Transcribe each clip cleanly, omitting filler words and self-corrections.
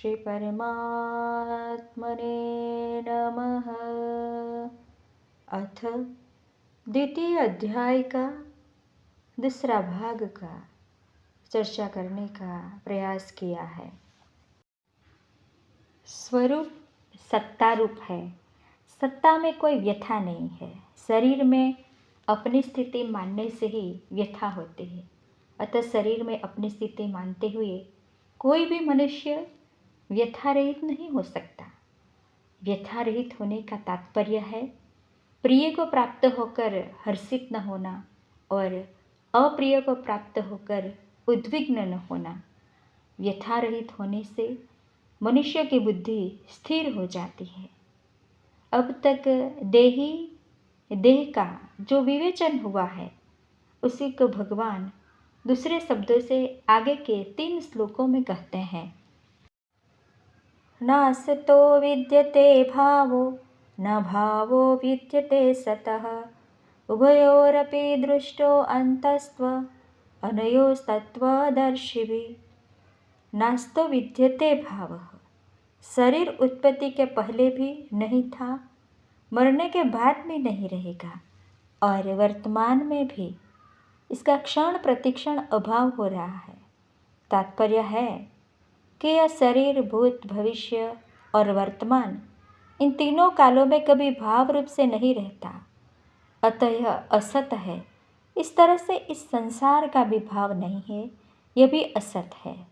श्री परमात्मने नमः। अथ द्वितीय अध्याय का दूसरा भाग का चर्चा करने का प्रयास किया है। स्वरूप सत्ता रूप है। सत्ता में कोई व्यथा नहीं है। शरीर में अपनी स्थिति मानने से ही व्यथा होती है। अतः शरीर में अपनी स्थिति मानते हुए कोई भी मनुष्य व्यथा रहित नहीं हो सकता। व्यथा रहित होने का तात्पर्य है प्रिय को प्राप्त होकर हर्षित न होना और अप्रिय को प्राप्त होकर उद्विग्न न होना। व्यथा रहित होने से मनुष्य की बुद्धि स्थिर हो जाती है। अब तक देह का जो विवेचन हुआ है उसी को भगवान दूसरे शब्दों से आगे के 3 श्लोकों में कहते हैं। न असतो विद्यते भावो न भावो विद्यते सतः उभयोरपि दृष्टो अन्तस्त्व अनयोस्तत्त्वदर्शिभिः। नास्तो विद्यते भावः। शरीर उत्पत्ति के पहले भी नहीं था, मरने के बाद भी नहीं रहेगा और वर्तमान में भी इसका क्षण प्रतिक्षण अभाव हो रहा है। तात्पर्य है कि यह शरीर भूत भविष्य और वर्तमान इन तीनों कालों में कभी भाव रूप से नहीं रहता, अतः यह असत है। इस तरह से इस संसार का भी भाव नहीं है, यह भी असत है।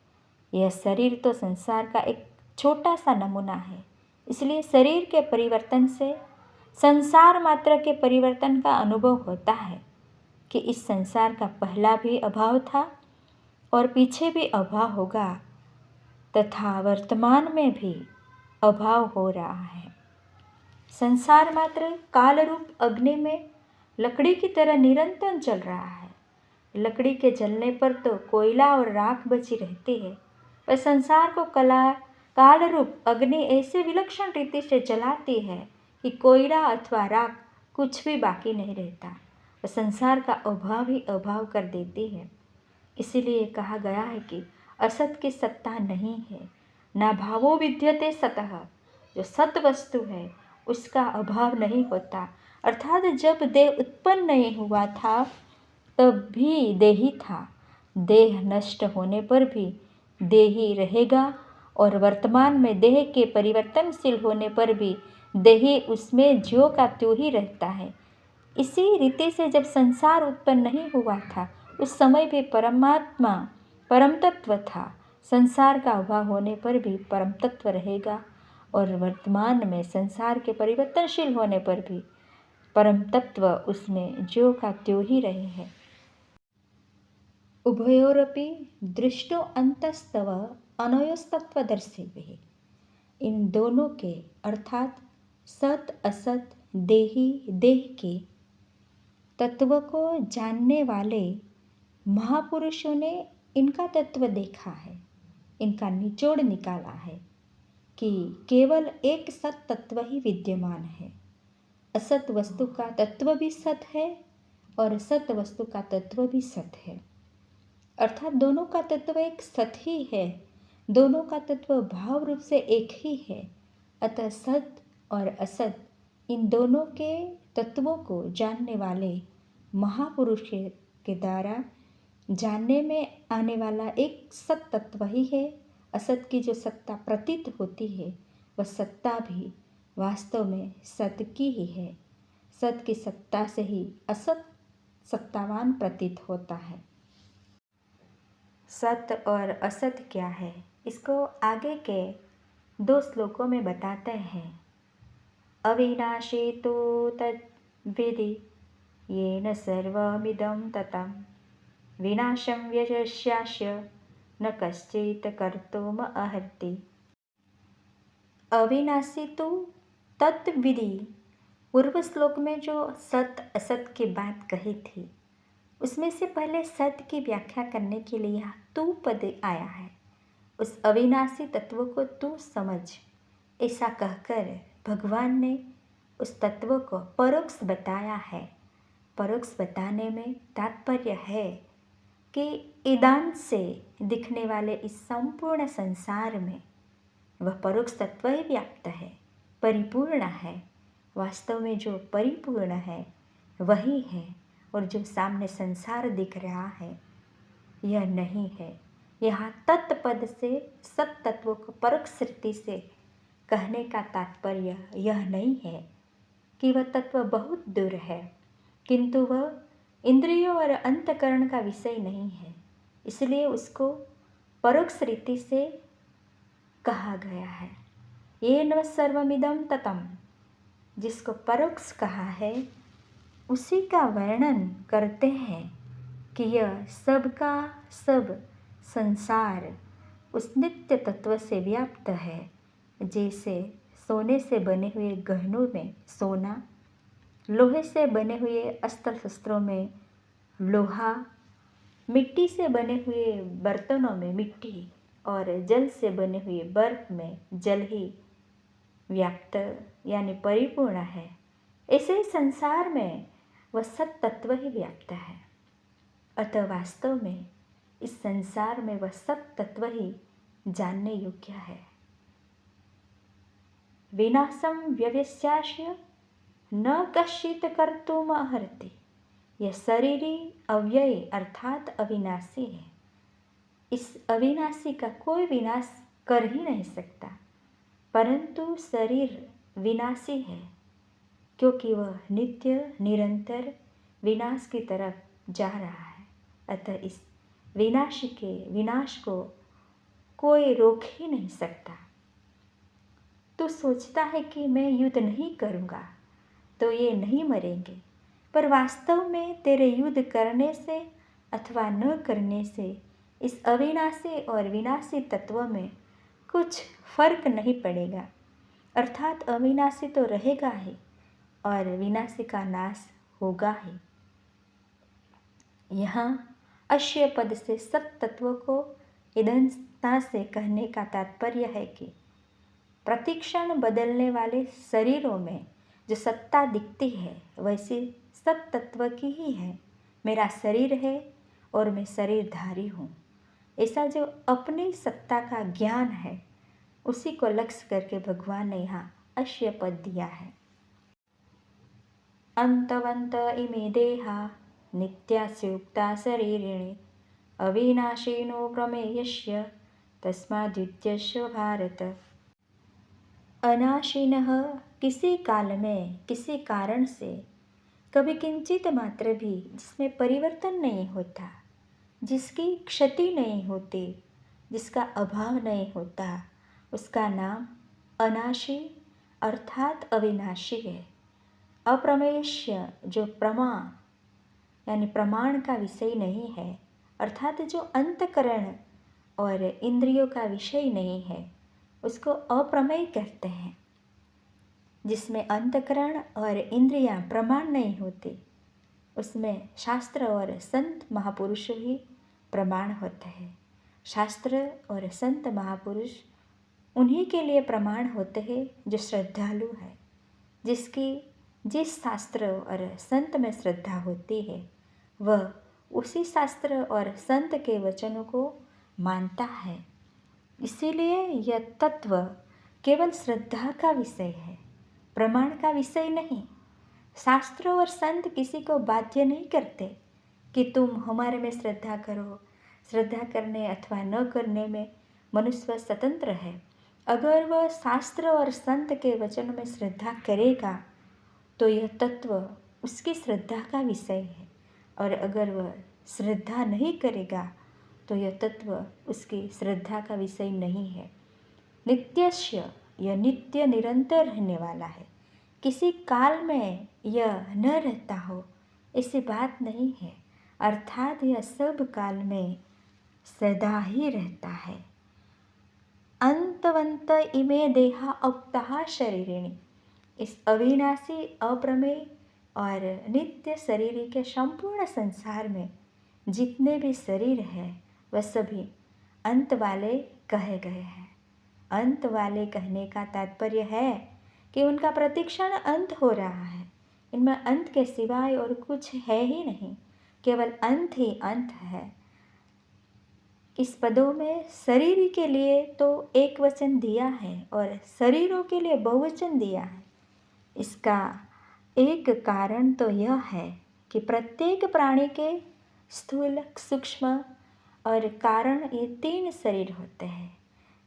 यह शरीर तो संसार का एक छोटा सा नमूना है, इसलिए शरीर के परिवर्तन से संसार मात्र के परिवर्तन का अनुभव होता है कि इस संसार का पहला भी अभाव था और पीछे भी अभाव होगा तथा वर्तमान में भी अभाव हो रहा है। संसार मात्र काल रूप अग्नि में लकड़ी की तरह निरंतर जल रहा है। लकड़ी के जलने पर तो कोयला और राख बची रहती है, वह संसार को काल रूप अग्नि ऐसे विलक्षण रीति से जलाती है कि कोयला अथवा राख कुछ भी बाकी नहीं रहता। वह संसार का अभाव ही अभाव कर देती है। इसीलिए कहा गया है कि असत की सत्ता नहीं है। ना भावो विद्यते सतः। जो सत वस्तु है उसका अभाव नहीं होता, अर्थात जब देह उत्पन्न नहीं हुआ था तब भी देही था। देह नष्ट होने पर भी देही रहेगा और वर्तमान में देह के परिवर्तनशील होने पर भी देही उसमें ज्यों का त्यों ही रहता है। इसी रीति से जब संसार उत्पन्न नहीं हुआ था उस समय भी परमात्मा परम तत्व था। संसार का अभाव होने पर भी परम तत्व रहेगा और वर्तमान में संसार के परिवर्तनशील होने पर भी परम तत्व उसमें ज्यों का त्यों ही रहे हैं। उभयोरपि दृष्टो अन्तस्तव अनयोस्तत्वदर्शिभिः। इन दोनों के अर्थात सत असत देही देह के तत्व को जानने वाले महापुरुषों ने इनका तत्व देखा है, इनका निचोड़ निकाला है कि केवल एक सत तत्व ही विद्यमान है। असत वस्तु का तत्व भी सत है और सत वस्तु का तत्व भी सत है, अर्थात दोनों का तत्व एक सत ही है। दोनों का तत्व भाव रूप से एक ही है। अतः सत और असत इन दोनों के तत्वों को जानने वाले महापुरुष के द्वारा जानने में आने वाला एक सत तत्व ही है। असत की जो सत्ता प्रतीत होती है वह सत्ता भी वास्तव में सत की ही है। सत की सत्ता से ही असत सत्तावान प्रतीत होता है। सत और असत क्या है इसको आगे के 2 श्लोकों में बताते हैं। अविनाशी तो तद्विधि येन सर्वमिदं ततं विनाशं व्यशस्यास्य न कश्चित् कर्तुम् अर्हति। अविनाशी तो तत्विधि। पूर्व श्लोक में जो सत असत की बात कही थी उसमें से पहले सत की व्याख्या करने के लिए तू पद आया है। उस अविनाशी तत्व को तू समझ, ऐसा कहकर भगवान ने उस तत्व को परोक्ष बताया है। परोक्ष बताने में तात्पर्य है कि ईदान से दिखने वाले इस संपूर्ण संसार में वह परोक्ष तत्व ही व्याप्त है, परिपूर्ण है। वास्तव में जो परिपूर्ण है वही है, और जो सामने संसार दिख रहा है यह नहीं है। यहाँ तत्पद से सत तत्वों को परोक्ष रीति से कहने का तात्पर्य यह नहीं है कि वह तत्व बहुत दूर है, किंतु वह इंद्रियों और अंतकरण का विषय नहीं है, इसलिए उसको परोक्ष रीति से कहा गया है। येन सर्वमिदं ततम्, जिसको परोक्ष कहा है उसी का वर्णन करते हैं कि यह सबका सब संसार उस नित्य तत्व से व्याप्त है। जैसे सोने से बने हुए गहनों में सोना, लोहे से बने हुए अस्त्र शस्त्रों में लोहा, मिट्टी से बने हुए बर्तनों में मिट्टी, और जल से बने हुए बर्फ में जल ही व्याप्त यानी परिपूर्ण है। ऐसे ही संसार में वह सत तत्व ही व्याप्त है। अतः वास्तव में इस संसार में वह सत तत्व ही जानने योग्य है। विनाशम व्यवस्यास्य न कश्चित् कर्तुम अर्हति। यह शरीरी अव्ययी अर्थात अविनाशी है। इस अविनाशी का कोई विनाश कर ही नहीं सकता, परंतु शरीर विनाशी है क्योंकि वह नित्य निरंतर विनाश की तरफ जा रहा है। अतः इस विनाशी के विनाश को कोई रोक ही नहीं सकता। तू सोचता है कि मैं युद्ध नहीं करूँगा तो ये नहीं मरेंगे, पर वास्तव में तेरे युद्ध करने से अथवा न करने से इस अविनाशी और विनाशी तत्व में कुछ फर्क नहीं पड़ेगा। अर्थात अविनाशी तो रहेगा ही और विनाशी का नाश होगा ही। यहाँ अश्य पद से सब तत्वों को ईदंता से कहने का तात्पर्य है कि प्रतिक्षण बदलने वाले शरीरों में जो सत्ता दिखती है वैसी सत तत्व की ही है। मेरा शरीर है और मैं शरीरधारी हूँ, ऐसा जो अपनी सत्ता का ज्ञान है उसी को लक्ष्य करके भगवान ने यहाँ अश्य पद दिया है। अंतवंत इमे देहा नित्यास्युक्ता शरीरिणी अविनाशिनो प्रमेयस्य तस्माद्युत्यस्य भारत। अनाशिनः किसी काल में किसी कारण से कभी किंचित मात्र भी जिसमें परिवर्तन नहीं होता, जिसकी क्षति नहीं होती, जिसका अभाव नहीं होता, उसका नाम अनाशी अर्थात अविनाशी है। अप्रमेयस्य जो प्रमाण यानी प्रमाण का विषय नहीं है, अर्थात जो अंतकरण और इंद्रियों का विषय नहीं है, उसको अप्रमेय कहते हैं। जिसमें अंतकरण और इंद्रियां प्रमाण नहीं होते उसमें शास्त्र और संत महापुरुष ही प्रमाण होते हैं। शास्त्र और संत महापुरुष उन्हीं के लिए प्रमाण होते हैं जो श्रद्धालु है, जिसकी जिस शास्त्र और संत में श्रद्धा होती है वह उसी शास्त्र और संत के वचनों को मानता है। इसीलिए यह तत्व केवल श्रद्धा का विषय है, प्रमाण का विषय नहीं। शास्त्र और संत किसी को बाध्य नहीं करते कि तुम हमारे में श्रद्धा करो। श्रद्धा करने अथवा न करने में मनुष्य स्वतंत्र है। अगर वह शास्त्र और संत के वचन में श्रद्धा करेगा तो यह तत्व उसकी श्रद्धा का विषय है, और अगर वह श्रद्धा नहीं करेगा तो यह तत्व उसकी श्रद्धा का विषय नहीं है। नित्यस्य यह नित्य निरंतर रहने वाला है, किसी काल में यह न रहता हो ऐसी बात नहीं है। अर्थात यह सब काल में सदा ही रहता है। अंतवंत इमे देहा अक्तः शरीरिणी, इस अविनाशी अप्रमेय और नित्य शरीर के संपूर्ण संसार में जितने भी शरीर हैं वह सभी अंत वाले कहे गए हैं। अंत वाले कहने का तात्पर्य है कि उनका प्रतिक्षण अंत हो रहा है। इनमें अंत के सिवाय और कुछ है ही नहीं, केवल अंत ही अंत है। इस पदों में शरीर के लिए तो एक वचन दिया है और शरीरों के लिए बहुवचन दिया है। इसका एक कारण तो यह है कि प्रत्येक प्राणी के स्थूल, सूक्ष्म और कारण ये 3 शरीर होते हैं।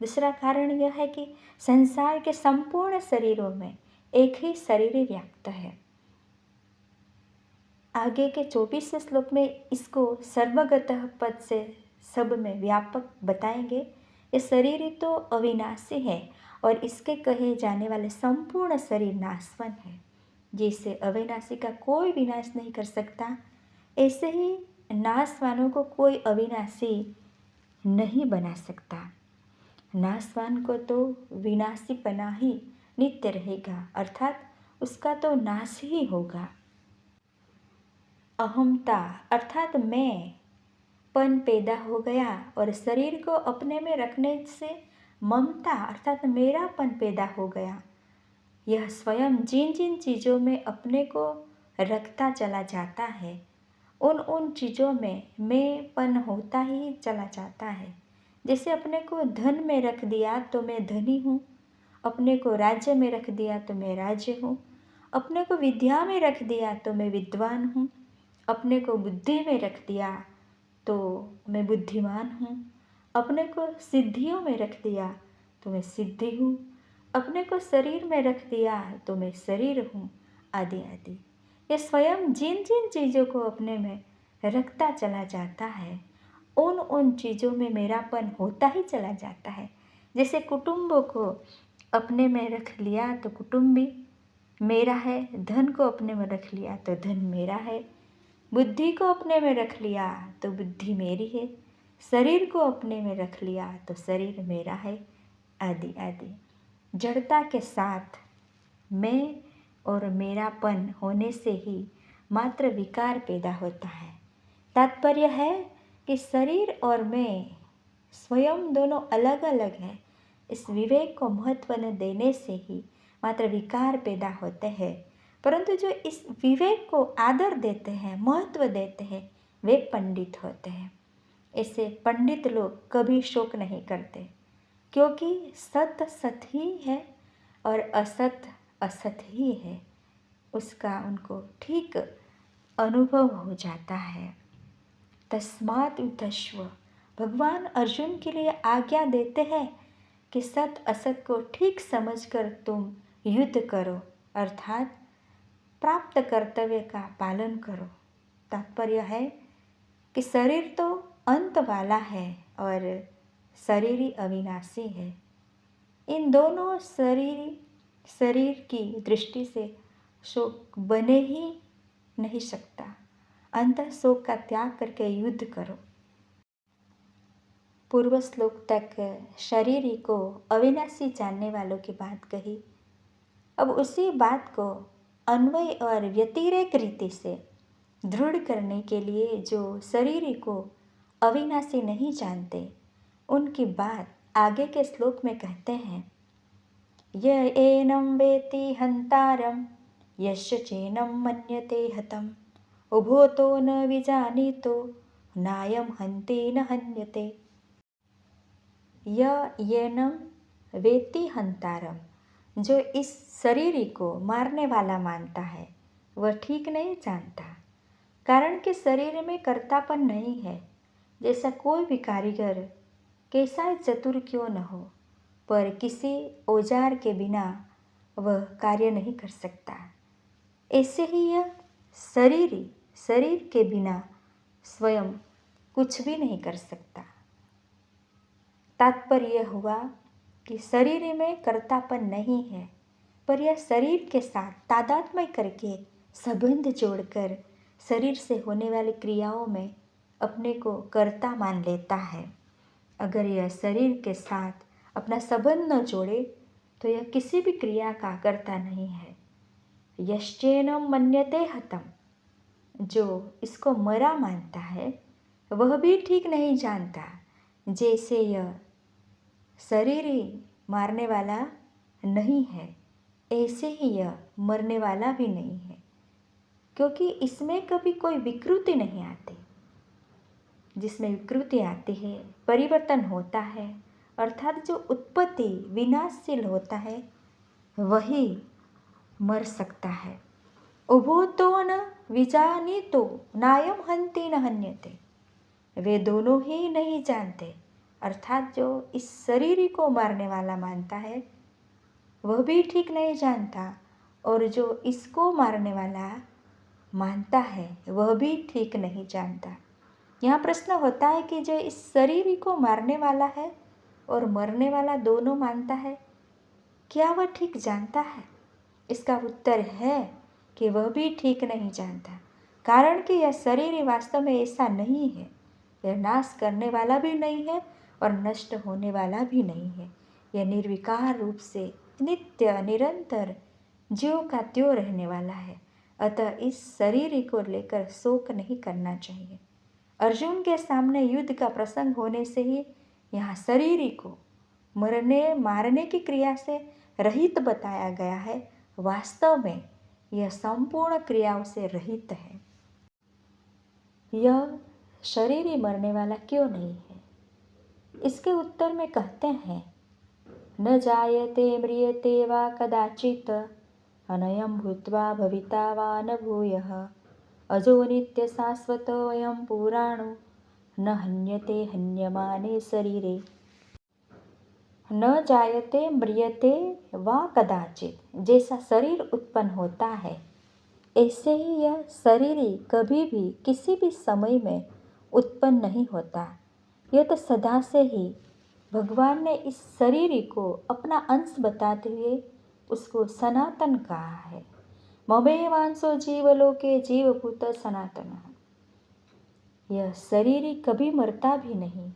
दूसरा कारण यह है कि संसार के संपूर्ण शरीरों में एक ही शरीर ही व्याप्त है। आगे के 24 श्लोक में इसको सर्वगतः पद से सब में व्यापक बताएंगे। ये शरीर ही तो अविनाशी है और इसके कहे जाने वाले संपूर्ण शरीर नाशवान है। जिसे अविनाशी का कोई विनाश नहीं कर सकता, ऐसे ही नाशवानों को कोई अविनाशी नहीं बना सकता। नाशवान को तो विनाशीपना ही नित्य रहेगा, अर्थात उसका तो नाश ही होगा। अहमता अर्थात मैं पन पैदा हो गया और शरीर को अपने में रखने से ममता अर्थात मेरापन पैदा हो गया। यह स्वयं जिन जिन चीज़ों में अपने को रखता चला जाता है, उन उन चीज़ों में मैंपन होता ही चला जाता है। जैसे अपने को धन में रख दिया तो मैं धनी हूँ, अपने को राज्य में रख दिया तो मैं राज्य हूँ, अपने को विद्या में रख दिया तो मैं विद्वान हूँ, अपने को बुद्धि में रख दिया तो मैं बुद्धिमान हूँ, अपने को सिद्धियों में रख दिया तो मैं सिद्धि हूँ, अपने को शरीर में रख दिया तो मैं शरीर हूँ, आदि आदि। ये स्वयं जिन जिन चीज़ों को अपने में रखता चला जाता है, उन उन चीज़ों में मेरापन होता ही चला जाता है। जैसे कुटुंबों को अपने में रख लिया तो कुटुंब भी मेरा है, धन को अपने में रख लिया तो धन मेरा है, बुद्धि को अपने में रख लिया तो बुद्धि मेरी है, शरीर को अपने में रख लिया तो शरीर मेरा है, आदि आदि। जड़ता के साथ मैं और मेरापन होने से ही मात्र विकार पैदा होता है। तात्पर्य है कि शरीर और मैं स्वयं दोनों अलग अलग हैं। इस विवेक को महत्व न देने से ही मात्र विकार पैदा होते हैं। परंतु जो इस विवेक को आदर देते हैं, महत्व देते हैं, वे पंडित होते हैं। ऐसे पंडित लोग कभी शोक नहीं करते, क्योंकि सत सत ही है और असत असत ही है, उसका उनको ठीक अनुभव हो जाता है। तस्मात् युद्धस्व, भगवान अर्जुन के लिए आज्ञा देते हैं कि सत असत को ठीक समझकर तुम युद्ध करो, अर्थात प्राप्त कर्तव्य का पालन करो। तात्पर्य है कि शरीर तो अंत वाला है और शरीर ही अविनाशी है। इन दोनों शरीर की दृष्टि से शोक बने ही नहीं सकता। अंतः शोक का त्याग करके युद्ध करो। पूर्व श्लोक तक शरीर को अविनाशी जानने वालों की बात कही। अब उसी बात को अन्वय और व्यतिरेक रीति से दृढ़ करने के लिए जो शरीर को अविनाशी नहीं जानते, उनकी बात आगे के श्लोक में कहते हैं। य एनं वेति हंतारं यस्य चैनं मन्यते हतम् उभोतो न विजानीतो नायं हन्ति न हन्यते। येनं वेति हंतारं, जो इस शरीर को मारने वाला मानता है वह ठीक नहीं जानता। कारण कि शरीर में कर्तापन नहीं है। जैसा कोई भी कारीगर कैसा चतुर क्यों न हो, पर किसी औजार के बिना वह कार्य नहीं कर सकता। ऐसे ही यह शरीर के बिना स्वयं कुछ भी नहीं कर सकता। तात्पर्य हुआ कि शरीर में कर्तापन नहीं है, पर यह शरीर के साथ तादात्म्य करके संबंध जोड़कर शरीर से होने वाली क्रियाओं में अपने को कर्ता मान लेता है। अगर यह शरीर के साथ अपना संबंध न जोड़े तो यह किसी भी क्रिया का कर्ता नहीं है। यश्चैनं मन्यते हतम्, जो इसको मरा मानता है वह भी ठीक नहीं जानता। जैसे यह शरीर ही मारने वाला नहीं है, ऐसे ही यह मरने वाला भी नहीं है, क्योंकि इसमें कभी कोई विकृति नहीं आती। जिसमें विकृति आती है, परिवर्तन होता है, अर्थात जो उत्पत्ति विनाशशील होता है वही मर सकता है। उभो तो न विजानीतो नायम हन्ति न हन्यते, वे दोनों ही नहीं जानते, अर्थात जो इस शरीर को मारने वाला मानता है वह भी ठीक नहीं जानता, और जो इसको मारने वाला मानता है वह भी ठीक नहीं जानता। यहाँ प्रश्न होता है कि जो इस शरीर को मारने वाला है और मरने वाला दोनों मानता है, क्या वह ठीक जानता है? इसका उत्तर है कि वह भी ठीक नहीं जानता, कारण कि यह शरीर वास्तव में ऐसा नहीं है। यह नाश करने वाला भी नहीं है और नष्ट होने वाला भी नहीं है। यह निर्विकार रूप से नित्य निरंतर ज्यों का त्यों रहने वाला है। अतः इस शरीर को लेकर शोक नहीं करना चाहिए। अर्जुन के सामने युद्ध का प्रसंग होने से ही यहाँ शरीर को मरने मारने की क्रिया से रहित बताया गया है। वास्तव में यह संपूर्ण क्रियाओं से रहित है। यह शरीर ही मरने वाला क्यों नहीं है? इसके उत्तर में कहते हैं, न जायते म्रियते वा कदाचित् अनयं भूत्वा भविता वा न भूयः अजो नित्य शाश्वतोऽयं पुराणो न हन्यते हन्यमाने शरीरे। न जायते म्रियते वा कदाचित, जैसा शरीर उत्पन्न होता है ऐसे ही यह शरीर कभी भी किसी भी समय में उत्पन्न नहीं होता। यह तो सदा से ही भगवान ने इस शरीर को अपना अंश बताते हुए उसको सनातन कहा है। ममेवांसो जीवलोके जीवभूत सनातन। यह शरीर कभी मरता भी नहीं,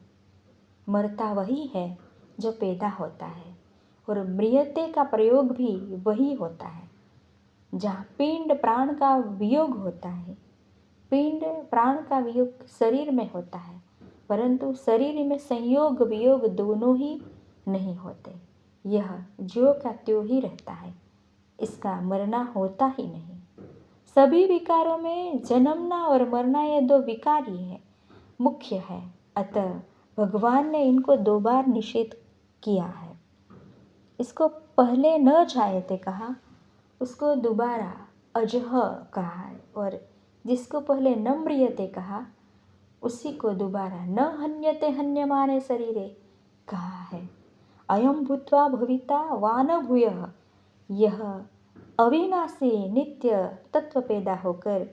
मरता वही है जो पैदा होता है, और म्रियते का प्रयोग भी वही होता है। जहाँ पिंड प्राण का वियोग होता है, पिंड प्राण का वियोग शरीर में होता है, परंतु शरीर में संयोग वियोग दोनों ही नहीं होते। यह ज्यों का त्यों ही रहता है, इसका मरना होता ही नहीं। सभी विकारों में जन्मना और मरना ये दो विकार ही है, मुख्य है। अतः भगवान ने इनको दो बार निषेध किया है। इसको पहले न जायते कहा, उसको दोबारा अजह कहा है, और जिसको पहले न म्रियते कहा उसी को दोबारा न हन्यते हन्यमाने शरीरे कहा है। अयम भूत्वा भविता वा न भूयः, यह अविनाशी नित्य तत्व पैदा होकर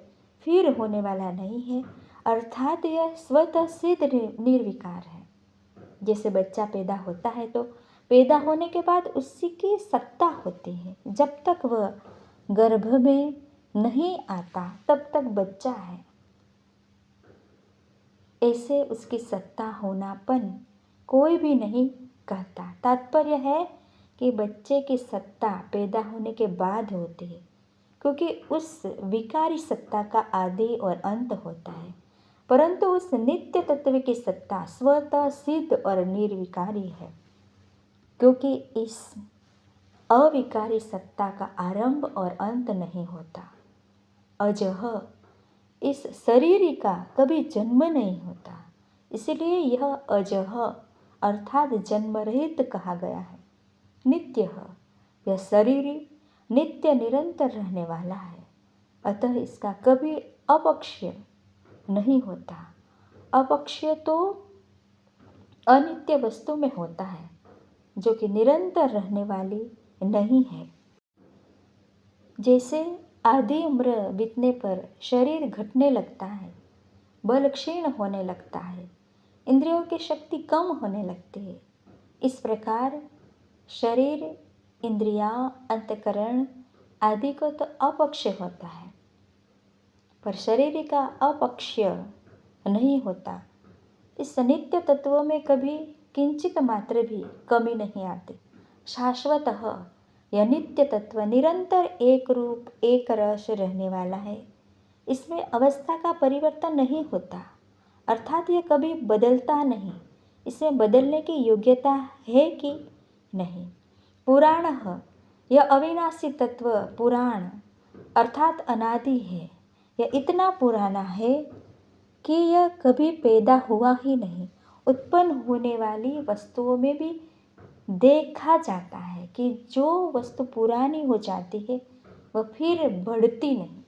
फिर होने वाला नहीं है, अर्थात यह स्वतः सिद्ध निर्विकार है। जैसे बच्चा पैदा होता है तो पैदा होने के बाद उसी की सत्ता होती है, जब तक वह गर्भ में नहीं आता तब तक बच्चा है। ऐसे उसकी सत्ता होनापन कोई भी नहीं कहता। तात्पर्य है कि बच्चे की सत्ता पैदा होने के बाद होती है, क्योंकि उस विकारी सत्ता का आदि और अंत होता है, परंतु उस नित्य तत्व की सत्ता स्वतः सिद्ध और निर्विकारी है, क्योंकि इस अविकारी सत्ता का आरंभ और अंत नहीं होता। अजह, इस शरीर का कभी जन्म नहीं होता, इसलिए यह अजह अर्थात जन्म रहित कहा गया है। नित्य, यह शरीर नित्य निरंतर रहने वाला है, अतः इसका कभी अपक्षय नहीं होता। अपक्षय तो अनित्य वस्तु में होता है, जो कि निरंतर रहने वाली नहीं है। जैसे आधी उम्र बीतने पर शरीर घटने लगता है, बल क्षीण होने लगता है, इंद्रियों की शक्ति कम होने लगती है, इस प्रकार शरीर, इंद्रियां, अंतकरण आदि को तो अपक्षय होता है, पर शरीर का अपक्षय नहीं होता। इस नित्य तत्वों में कभी किंचित मात्र भी कमी नहीं आती। शाश्वतः यह नित्य तत्व निरंतर एक रूप एक रस रहने वाला है। इसमें अवस्था का परिवर्तन नहीं होता, अर्थात यह कभी बदलता नहीं। इसमें बदलने की योग्यता है कि नहीं। पुराण, यह अविनाशी तत्व पुराण अर्थात अनादि है। यह इतना पुराना है कि यह कभी पैदा हुआ ही नहीं। उत्पन्न होने वाली वस्तुओं में भी देखा जाता है कि जो वस्तु पुरानी हो जाती है वह फिर बढ़ती नहीं,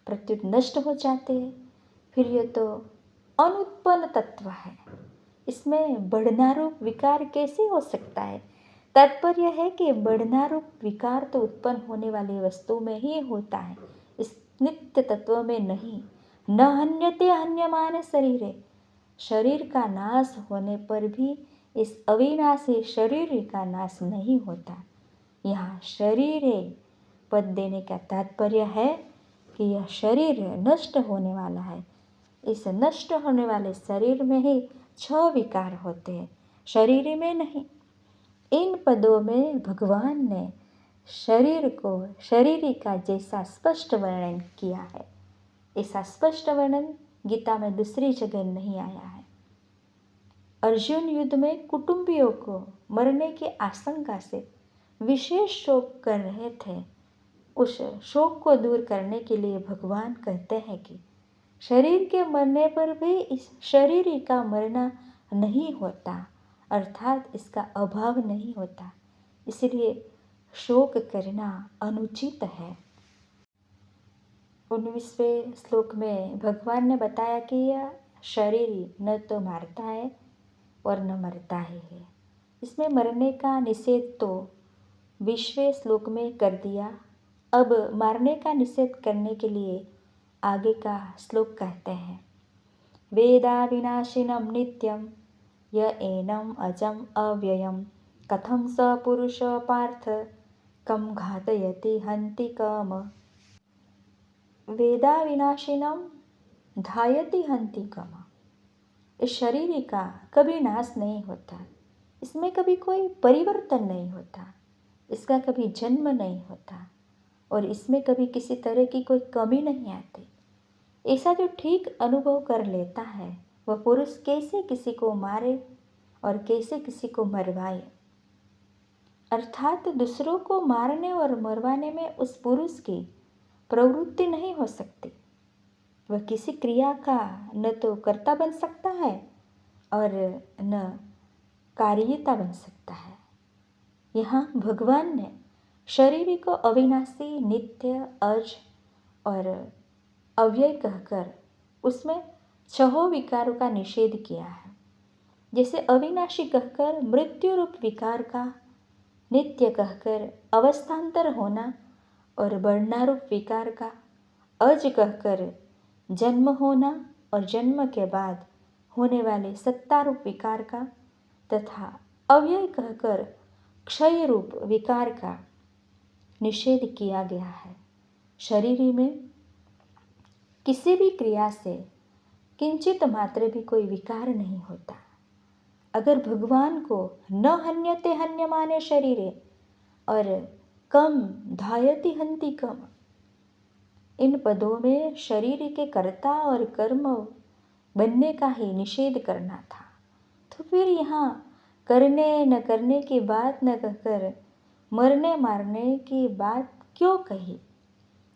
प्रत्युत नष्ट हो जाते हैं। फिर यह तो अनुत्पन्न तत्व है, इसमें बढ़ना रूप विकार कैसे हो सकता है? तात्पर्य है कि बढ़ना रूप विकार तो उत्पन्न होने वाली वस्तु में ही होता है, इस नित्य तत्व में नहीं। न हन्यते हन्यमान शरीरे, शरीर का नाश होने पर भी इस अविनाशी शरीर का नाश नहीं होता। यहाँ शरीर पद देने का तात्पर्य है कि यह शरीर नष्ट होने वाला है। इस नष्ट होने वाले शरीर में ही 6 विकार होते हैं, शरीर में नहीं। इन पदों में भगवान ने शरीर को शरीर का जैसा स्पष्ट वर्णन किया है, ऐसा स्पष्ट वर्णन गीता में दूसरी जगह नहीं आया है। अर्जुन युद्ध में कुटुंबियों को मरने की आशंका से विशेष शोक कर रहे थे। उस शोक को दूर करने के लिए भगवान कहते हैं कि शरीर के मरने पर भी इस शरीर का मरना नहीं होता, अर्थात इसका अभाव नहीं होता, इसलिए शोक करना अनुचित है। 19वें श्लोक में भगवान ने बताया कि यह शरीर न तो मारता है और न मरता ही है। इसमें मरने का निषेध तो 20वें श्लोक में कर दिया। अब मारने का निषेध करने के लिए आगे का श्लोक कहते हैं, वेदा विनाशिनम नित्यम य एनम अजम अव्ययम कथम स पुरुष पार्थ कम घातयति हन्ति कम। वेदा विनाशिनम धायति हन्ति कम। इस शरीर का कभी नाश नहीं होता, इसमें कभी कोई परिवर्तन नहीं होता, इसका कभी जन्म नहीं होता और इसमें कभी किसी तरह की कोई कमी नहीं आती। ऐसा जो ठीक अनुभव कर लेता है वह पुरुष कैसे किसी को मारे और कैसे किसी को मरवाए, अर्थात दूसरों को मारने और मरवाने में उस पुरुष की प्रवृत्ति नहीं हो सकती। वह किसी क्रिया का न तो कर्ता बन सकता है और न कार्यता बन सकता है। यहाँ भगवान ने शरीर को अविनाशी, नित्य, अज और अव्यय कहकर उसमें 6 विकारों का निषेध किया है। जैसे अविनाशी कहकर मृत्यु रूप विकार का, नित्य कहकर अवस्थांतर होना और बढ़ना रूप विकार का, अज कहकर जन्म होना और जन्म के बाद होने वाले सत्ता रूप विकार का, तथा अव्यय कहकर क्षय रूप विकार का निषेध किया गया है। शरीर में किसी भी क्रिया से किंचित मात्र भी कोई विकार नहीं होता। अगर भगवान को न हन्यते हन्यमाने शरीरे और कम धायति हन्ति कम, इन पदों में शरीर के कर्ता और कर्म बनने का ही निषेध करना था, तो फिर यहाँ करने न करने की बात न कहकर मरने मारने की बात क्यों कही?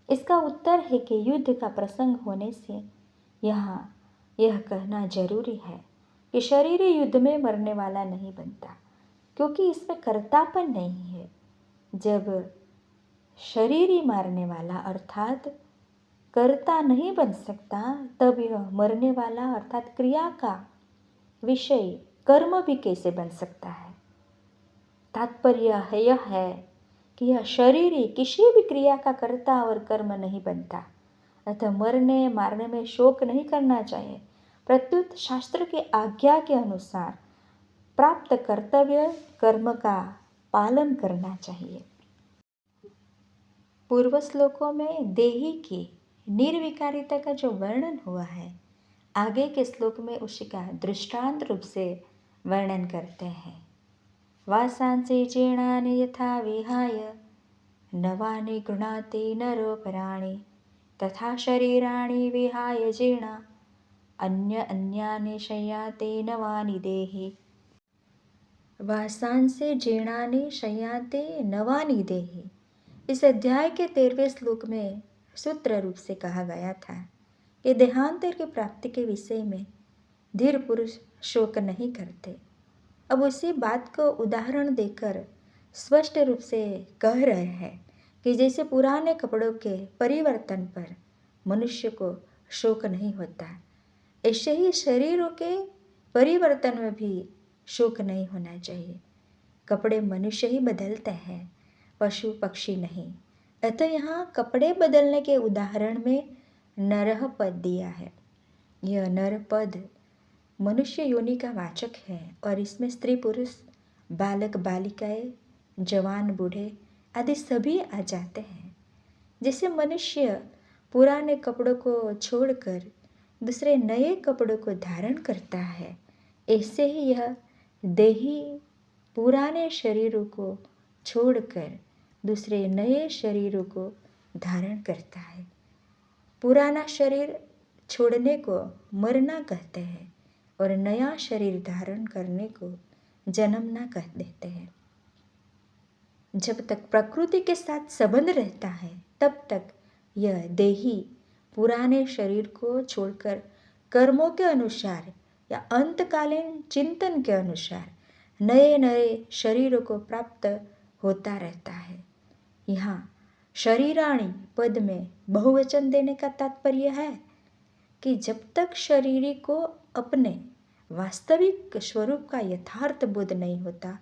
इसका उत्तर है कि युद्ध का प्रसंग होने से यहाँ यह कहना जरूरी है कि शरीर युद्ध में मरने वाला नहीं बनता, क्योंकि इसमें कर्तापन नहीं है। जब शरीर ही मारने वाला अर्थात कर्ता नहीं बन सकता, तब यह मरने वाला अर्थात क्रिया का विषय कर्म भी कैसे बन सकता है? तात्पर्य यह है कि यह शरीर किसी भी क्रिया का कर्ता और कर्म नहीं बनता, अतः मरने मारने में शोक नहीं करना चाहिए। प्रत्युत शास्त्र की आज्ञा के अनुसार प्राप्त कर्तव्य कर्म का पालन करना चाहिए। पूर्व श्लोकों में देही की निर्विकारिता का जो वर्णन हुआ है, आगे के श्लोक में उसका दृष्टांत रूप से वर्णन करते हैं। वासांसि जीर्णानि यथा विहाय नवानि गृह्णाति नरोपराणि तथा शरीराणि विहाय जीर्णा अन्यानि शय्याते नवानि देहि। वासांसि जीर्णानि शय्याते नवानि देहि, इस अध्याय के 13वें श्लोक में सूत्र रूप से कहा गया था कि देहांतर की प्राप्ति के विषय में धीर पुरुष शोक नहीं करते। अब उसी बात को उदाहरण देकर स्पष्ट रूप से कह रहे हैं कि जैसे पुराने कपड़ों के परिवर्तन पर मनुष्य को शोक नहीं होता, ऐसे ही शरीरों के परिवर्तन में भी शोक नहीं होना चाहिए। कपड़े मनुष्य ही बदलते हैं, पशु पक्षी नहीं। अतः यहाँ कपड़े बदलने के उदाहरण में नरह पद दिया है। यह नर पद मनुष्य योनि का वाचक है और इसमें स्त्री पुरुष, बालक बालिकाएं, जवान बूढ़े आदि सभी आ जाते हैं। जैसे मनुष्य पुराने कपड़ों को छोड़कर दूसरे नए कपड़ों को धारण करता है, ऐसे ही यह देही पुराने शरीरों को छोड़कर दूसरे नए शरीरों को धारण करता है। पुराना शरीर छोड़ने को मरना कहते हैं और नया शरीर धारण करने को जन्मना कह देते हैं। जब तक प्रकृति के साथ संबंध रहता है तब तक यह देही पुराने शरीर को छोड़कर कर्मों के अनुसार या अंतकालीन चिंतन के अनुसार नए नए शरीरों को प्राप्त होता रहता है। यहाँ शरीराणी पद में बहुवचन देने का तात्पर्य है कि जब तक शरीरी को अपने वास्तविक स्वरूप का यथार्थ बोध नहीं होता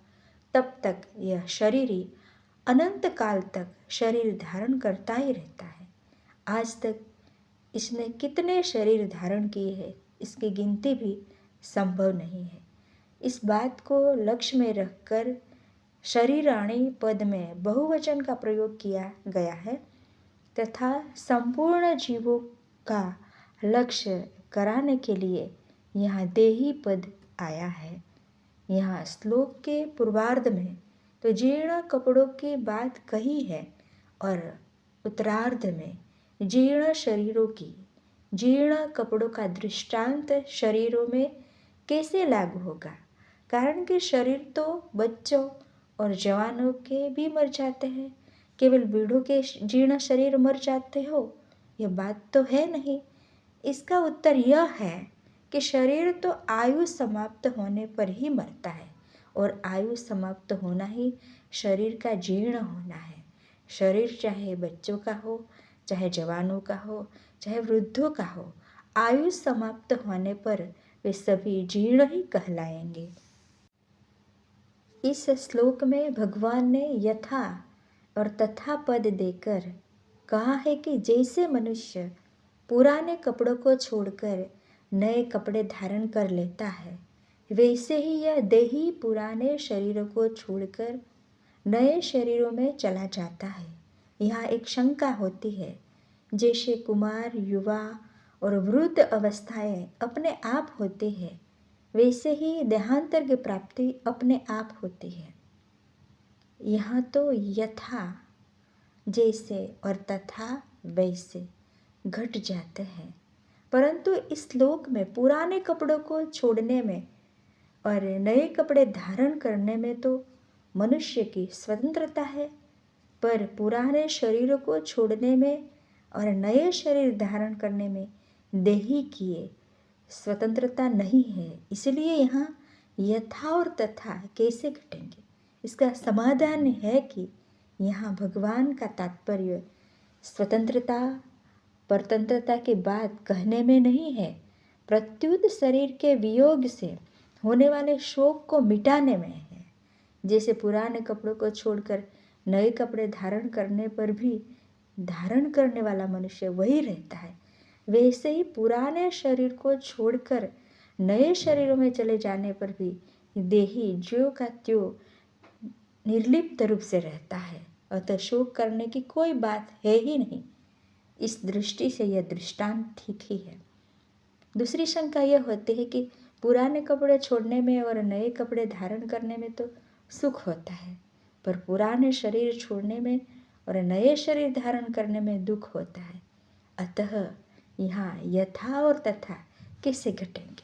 तब तक यह शरीरी अनंत काल तक शरीर धारण करता ही रहता है। आज तक इसने कितने शरीर धारण किए हैं इसकी गिनती भी संभव नहीं है। इस बात को लक्ष्य में रखकर शरीराणी पद में बहुवचन का प्रयोग किया गया है तथा संपूर्ण जीवों का लक्ष्य कराने के लिए यहाँ देही पद आया है। यहाँ श्लोक के पूर्वार्ध में तो जीर्ण कपड़ों की बात कही है और उत्तरार्ध में जीर्ण शरीरों की, जीर्ण कपड़ों का दृष्टांत शरीरों में कैसे लागू होगा, कारण कि शरीर तो बच्चों और जवानों के भी मर जाते हैं, केवल बूढ़ों के जीर्ण शरीर मर जाते हो, यह बात तो है नहीं। इसका उत्तर यह है कि शरीर तो आयु समाप्त होने पर ही मरता है और आयु समाप्त होना ही शरीर का जीर्ण होना है। शरीर चाहे बच्चों का हो, चाहे जवानों का हो, चाहे वृद्धों का हो, आयु समाप्त होने पर वे सभी जीर्ण ही कहलाएंगे। इस श्लोक में भगवान ने यथा और तथा पद देकर कहा है कि जैसे मनुष्य पुराने कपड़ों को छोड़कर नए कपड़े धारण कर लेता है, वैसे ही यह देही पुराने शरीरों को छोड़कर नए शरीरों में चला जाता है। यहाँ एक शंका होती है, जैसे कुमार, युवा और वृद्ध अवस्थाएं अपने आप होती है, वैसे ही देहांतर की प्राप्ति अपने आप होती है। यहाँ तो यथा जैसे और तथा वैसे घट जाते हैं, परंतु इस श्लोक में पुराने कपड़ों को छोड़ने में और नए कपड़े धारण करने में तो मनुष्य की स्वतंत्रता है, पर पुराने शरीरों को छोड़ने में और नए शरीर धारण करने में देही की स्वतंत्रता नहीं है। इसलिए यहाँ यथा और तथा कैसे घटेंगे, इसका समाधान है कि यहाँ भगवान का तात्पर्य स्वतंत्रता परतंत्रता की बात कहने में नहीं है, प्रत्युत शरीर के वियोग से होने वाले शोक को मिटाने में है। जैसे पुराने कपड़ों को छोड़कर नए कपड़े धारण करने पर भी धारण करने वाला मनुष्य वही रहता है, वैसे ही पुराने शरीर को छोड़कर नए शरीरों में चले जाने पर भी देही ज्यों का त्यों निर्लिप्त रूप से रहता है, अतः शोक करने की कोई बात है ही नहीं। इस दृष्टि से यह दृष्टांत ठीक ही है। दूसरी शंका यह होती है कि पुराने कपड़े छोड़ने में और नए कपड़े धारण करने में तो सुख होता है, पर पुराने शरीर छोड़ने में और नए शरीर धारण करने में दुख होता है। अतः यहाँ यथा और तथा कैसे घटेंगे,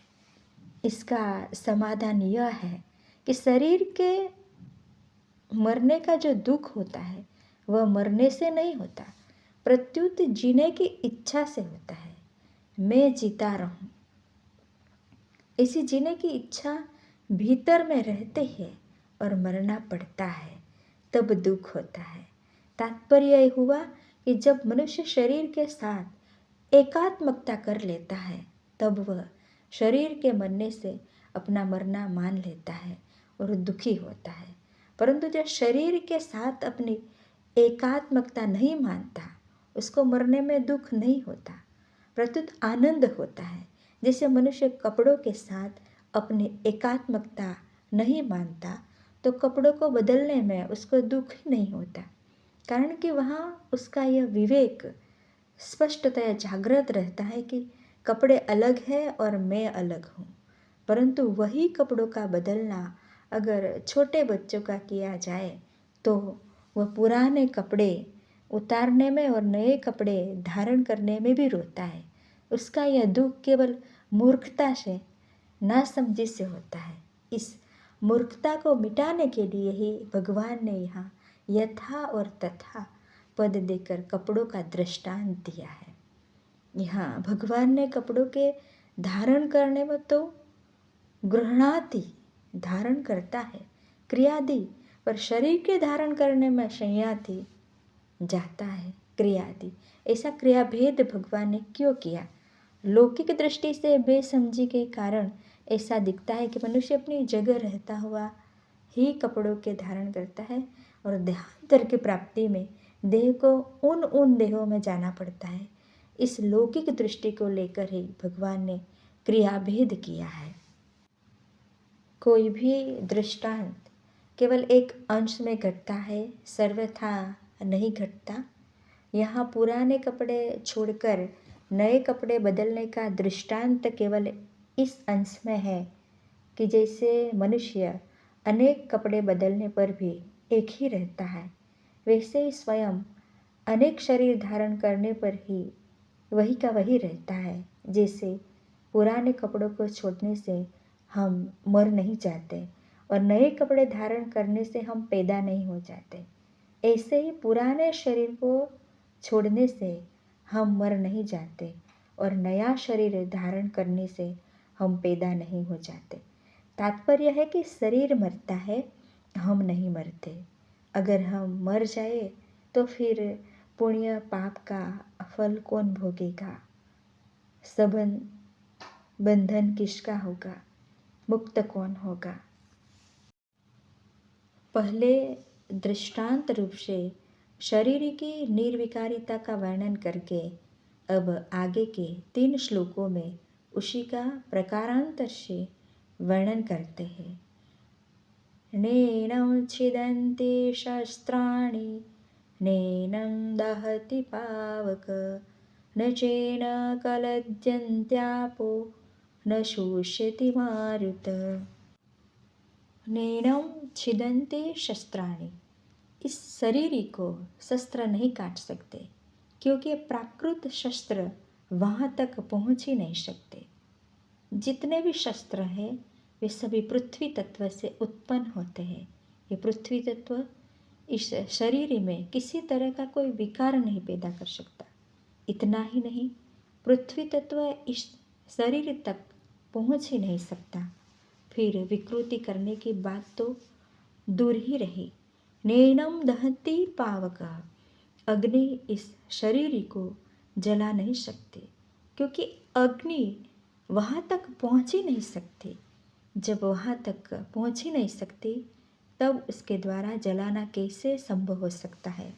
इसका समाधान यह है कि शरीर के मरने का जो दुख होता है वह मरने से नहीं होता, प्रत्युत जीने की इच्छा से होता है। मैं जीता रहूं। इसी जीने की इच्छा भीतर में रहते हैं और मरना पड़ता है तब दुख होता है। तात्पर्य यह हुआ कि जब मनुष्य शरीर के साथ एकात्मकता कर लेता है तब वह शरीर के मरने से अपना मरना मान लेता है और दुखी होता है। परंतु जो शरीर के साथ अपनी एकात्मकता नहीं मानता उसको मरने में दुख नहीं होता, प्रत्युत आनंद होता है। जैसे मनुष्य कपड़ों के साथ अपनी एकात्मकता नहीं मानता तो कपड़ों को बदलने में उसको दुख ही नहीं होता, कारण कि वहाँ उसका यह विवेक स्पष्टतया जागृत रहता है कि कपड़े अलग है और मैं अलग हूँ। परंतु वही कपड़ों का बदलना अगर छोटे बच्चों का किया जाए तो वह पुराने कपड़े उतारने में और नए कपड़े धारण करने में भी रोता है। उसका यह दुख केवल मूर्खता से, नासमझी से होता है। इस मूर्खता को मिटाने के लिए ही भगवान ने यहाँ यथा और तथा पद देकर कपड़ों का दृष्टांत दिया है। यहाँ भगवान ने कपड़ों के धारण करने में तो गृहणाति धारण करता है क्रियादि, पर शरीर के धारण करने में संयाति जाता है क्रियादि। ऐसा क्रियाभेद भगवान ने क्यों किया? लौकिक दृष्टि से बेसमझी के कारण ऐसा दिखता है कि मनुष्य अपनी जगह रहता हुआ ही कपड़ों के धारण करता है और देहांतर की प्राप्ति में देह को उन देहों में जाना पड़ता है। इस लौकिक दृष्टि को लेकर ही भगवान ने क्रियाभेद किया है। कोई भी दृष्टांत केवल एक अंश में घटता है, सर्वथा नहीं घटता। यहाँ पुराने कपड़े छोड़कर नए कपड़े बदलने का दृष्टांत केवल इस अंश में है कि जैसे मनुष्य अनेक कपड़े बदलने पर भी एक ही रहता है, वैसे ही स्वयं अनेक शरीर धारण करने पर ही वही का वही रहता है। जैसे पुराने कपड़ों को छोड़ने से हम मर नहीं जाते और नए कपड़े धारण करने से हम पैदा नहीं हो जाते, ऐसे ही पुराने शरीर को छोड़ने से हम मर नहीं जाते और नया शरीर धारण करने से हम पैदा नहीं हो जाते। तात्पर्य है कि शरीर मरता है, हम नहीं मरते। अगर हम मर जाए तो फिर पुण्य पाप का फल कौन भोगेगा? सबन बंधन किसका होगा? मुक्त कौन होगा? पहले दृष्टांत रूप से शरीर की निर्विकारिता का वर्णन करके अब आगे के 3 श्लोकों में उसी का प्रकारांतर से वर्णन करते हैं। नैनं छिदन्ति शस्त्राणि नैनं दहति पावक न चैन कलद्यन्त्यापो न शोष्यति मारुत। नैनं छिदन्ति शस्त्राणि, इस शरीर को शस्त्र नहीं काट सकते क्योंकि प्राकृत शस्त्र वहाँ तक पहुँच ही नहीं सकते। जितने भी शस्त्र हैं वे सभी पृथ्वी तत्व से उत्पन्न होते हैं। ये पृथ्वी तत्व इस शरीर में किसी तरह का कोई विकार नहीं पैदा कर सकता। इतना ही नहीं, पृथ्वी तत्व इस शरीर तक पहुँच ही नहीं सकता, फिर विकृति करने की बात तो दूर ही रही। नैनं दहति पावक, अग्नि इस शरीर को जला नहीं सकती क्योंकि अग्नि वहाँ तक पहुँच ही नहीं सकती। जब वहाँ तक पहुँच ही नहीं सकती तब उसके द्वारा जलाना कैसे संभव हो सकता है?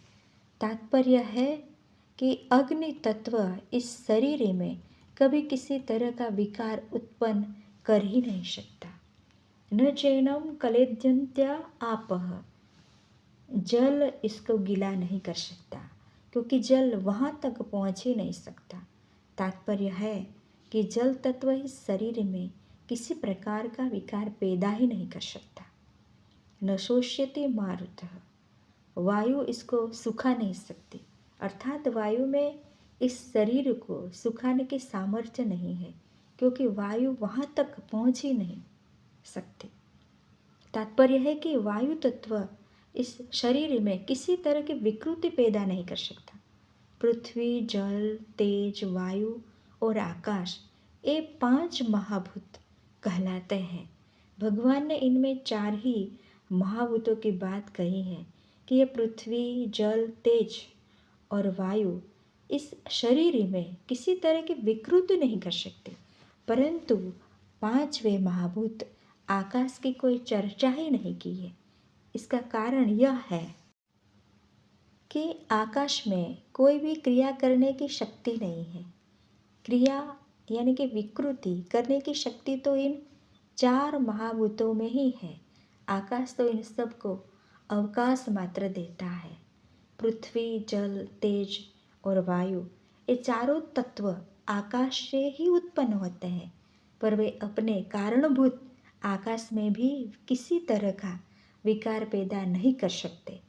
तात्पर्य है कि अग्नि तत्व इस शरीर में कभी किसी तरह का विकार उत्पन्न कर ही नहीं सकता। न चैनम कलेद्यन्त्या आपः, जल इसको गीला नहीं कर सकता क्योंकि जल वहाँ तक पहुँच ही नहीं सकता। तात्पर्य है कि जल तत्व इस शरीर में किसी प्रकार का विकार पैदा ही नहीं कर सकता। न शोष्यति मारुतः, वायु इसको सुखा नहीं सकती, अर्थात वायु में इस शरीर को सुखाने की सामर्थ्य नहीं है क्योंकि वायु वहाँ तक पहुँच ही नहीं सकती। तात्पर्य है कि वायु तत्व इस शरीर में किसी तरह की विकृति पैदा नहीं कर सकता। पृथ्वी, जल, तेज, वायु और आकाश ये 5 महाभूत कहलाते हैं। भगवान ने इनमें 4 ही महाभूतों की बात कही है कि ये पृथ्वी, जल, तेज और वायु इस शरीर में किसी तरह की विकृति नहीं कर सकते, परंतु 5वें महाभूत आकाश की कोई चर्चा ही नहीं की है। इसका कारण यह है कि आकाश में कोई भी क्रिया करने की शक्ति नहीं है। क्रिया यानी कि विकृति करने की शक्ति तो इन 4 महाभूतों में ही है। आकाश तो इन सब को अवकाश मात्र देता है। पृथ्वी, जल, तेज और वायु ये चारों तत्व आकाश से ही उत्पन्न होते हैं, पर वे अपने कारणभूत आकाश में भी किसी तरह का विकार पैदा नहीं कर सकते।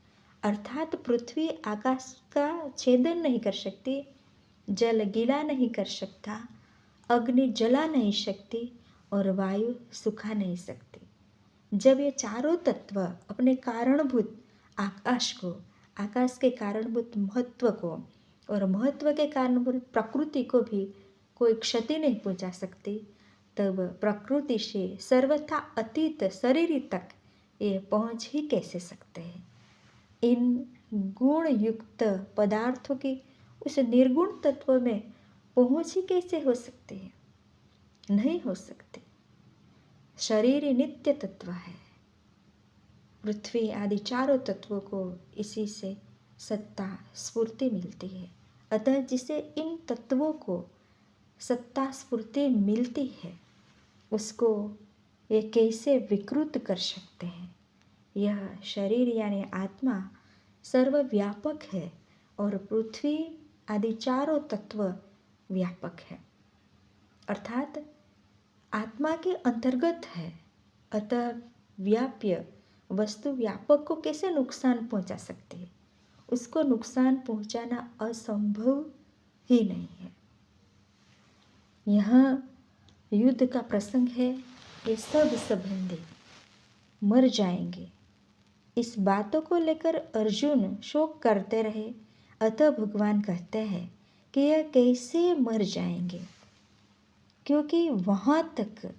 अर्थात पृथ्वी आकाश का छेदन नहीं कर सकती, जल गीला नहीं कर सकता, अग्नि जला नहीं सकती और वायु सुखा नहीं सकती। जब ये चारों तत्व अपने कारणभूत आकाश को, आकाश के कारणभूत महत्व को और महत्व के कारणभूत प्रकृति को भी कोई क्षति नहीं पहुंचा सकती, तब प्रकृति से सर्वथा अतीत शरीर तक ये पहुंच ही कैसे सकते हैं। इन गुण युक्त पदार्थों की उस निर्गुण तत्व में पहुंच ही कैसे हो सकती है? नहीं हो सकती। शरीर नित्य तत्व है। पृथ्वी आदि चारों तत्वों को इसी से सत्ता स्फूर्ति मिलती है। अतः जिसे इन तत्वों को सत्ता स्फूर्ति मिलती है, उसको ये कैसे विकृत कर सकते हैं? यह शरीर यानी आत्मा सर्वव्यापक है और पृथ्वी आदि चारों तत्व व्यापक है, अर्थात आत्मा के अंतर्गत है। अतः व्याप्य वस्तु व्यापक को कैसे नुकसान पहुंचा सकती है? उसको नुकसान पहुंचाना असंभव ही नहीं है। यहाँ युद्ध का प्रसंग है। ये सब संबंधी मर जाएंगे, इस बातों को लेकर अर्जुन शोक करते रहे। अतः भगवान कहते हैं कि यह कैसे मर जाएंगे, क्योंकि वहाँ तक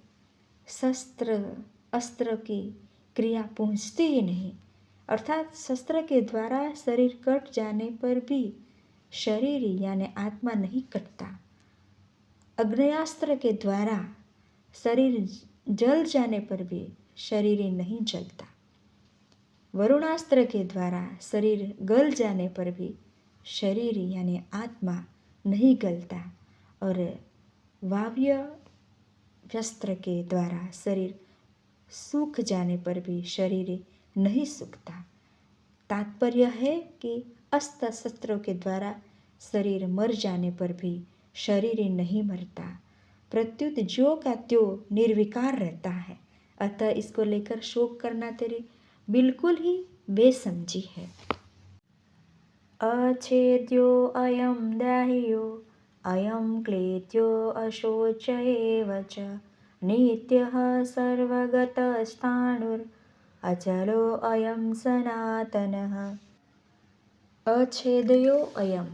शस्त्र अस्त्र की क्रिया पहुँचती ही नहीं। अर्थात शस्त्र के द्वारा शरीर कट जाने पर भी शरीर यानी आत्मा नहीं कटता। अग्नेयास्त्र के द्वारा शरीर जल जाने पर भी शरीर नहीं जलता। वरुणास्त्र के द्वारा शरीर गल जाने पर भी शरीर यानी आत्मा नहीं गलता। और वाव्य अस्त्र के द्वारा शरीर सूख जाने पर भी शरीर नहीं सूखता। तात्पर्य है कि अस्त्र शस्त्रों के द्वारा शरीर मर जाने पर भी शरीर नहीं मरता, प्रत्युत ज्यों का त्यों निर्विकार रहता है। अतः इसको लेकर शोक करना तेरी बिल्कुल ही बेसमझी है। अच्छेद्यो अयम दाह्यो अयम क्लेद्यो अशोच एव च नित्यः सर्वगतस्थाणुर् अचलो अयम सनातनः। अच्छेद्यो अयम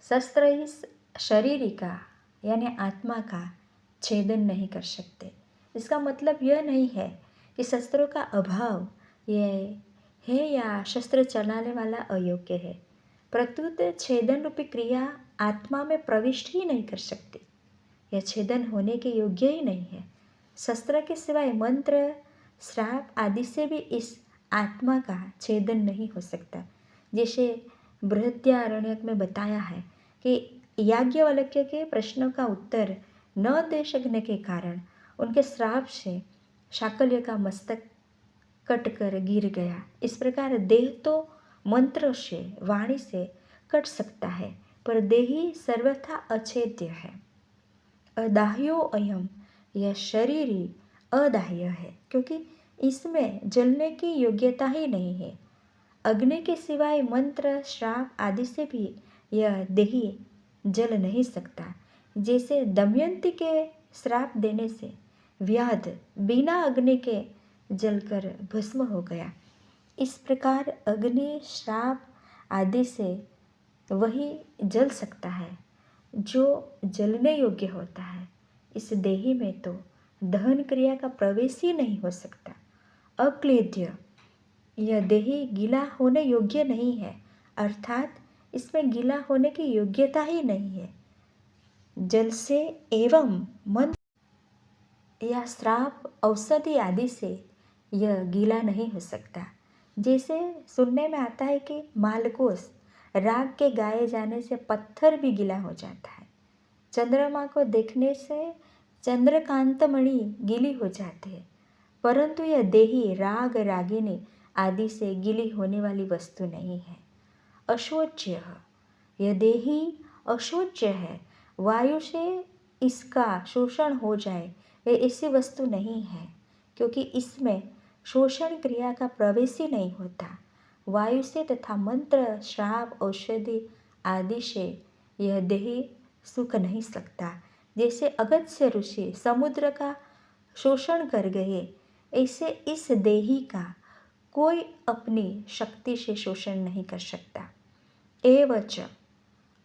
शस्त्र इस शरीर का यानी आत्मा का छेदन नहीं कर सकते। इसका मतलब यह नहीं है कि शस्त्रों का अभाव यह है या शस्त्र चलाने वाला अयोग्य है, प्रत्युत छेदन रूपी क्रिया आत्मा में प्रविष्ट ही नहीं कर सकती। यह छेदन होने के योग्य ही नहीं है। शस्त्र के सिवाय मंत्र, श्राप आदि से भी इस आत्मा का छेदन नहीं हो सकता। जैसे बृहद्यारण्यक में बताया है कि याज्ञवल्क्य के प्रश्नों का उत्तर न दे सकने के कारण उनके श्राप से शाकल्य का मस्तक कट कर गिर गया। इस प्रकार देह तो मंत्र से, वाणी से कट सकता है, पर देही सर्वथा अछेद्य है। अदाह्यो अयम यह शरीर ही अदाह्य है, क्योंकि इसमें जलने की योग्यता ही नहीं है। अग्नि के सिवाय मंत्र, श्राप आदि से भी यह देही जल नहीं सकता। जैसे दमयंती के श्राप देने से व्याध बिना अग्नि के जलकर भस्म हो गया, इस प्रकार अग्नि, श्राप आदि से वही जल सकता है। जो जलने योग्य होता है, इस देही में तो दहन क्रिया का प्रवेश ही नहीं हो सकता। अक्लेद्य, यह देही गीला होने योग्य नहीं है, अर्थात इसमें गीला होने की योग्यता ही नहीं है। जल से एवं मंत्र या श्राप औषधि आदि से यह गीला नहीं हो सकता। जैसे सुनने में आता है कि मालकोस राग के गाए जाने से पत्थर भी गीला हो जाता है। चंद्रमा को देखने से चंद्रकांतमणि गीली हो जाती है, परंतु यह देही राग रागिनी आदि से गीली होने वाली वस्तु नहीं है। अशोच्य, यह देही अशोच्य है, वायु से इसका शोषण हो जाए यह ऐसी वस्तु नहीं है, क्योंकि इसमें शोषण क्रिया का प्रवेश ही नहीं होता। वायु से तथा मंत्र श्राप औषधि आदि से यह देही सूख नहीं सकता। जैसे अगस्त्य ऋषि समुद्र का शोषण कर गए, ऐसे इस देही का कोई अपनी शक्ति से शोषण नहीं कर सकता। एवच,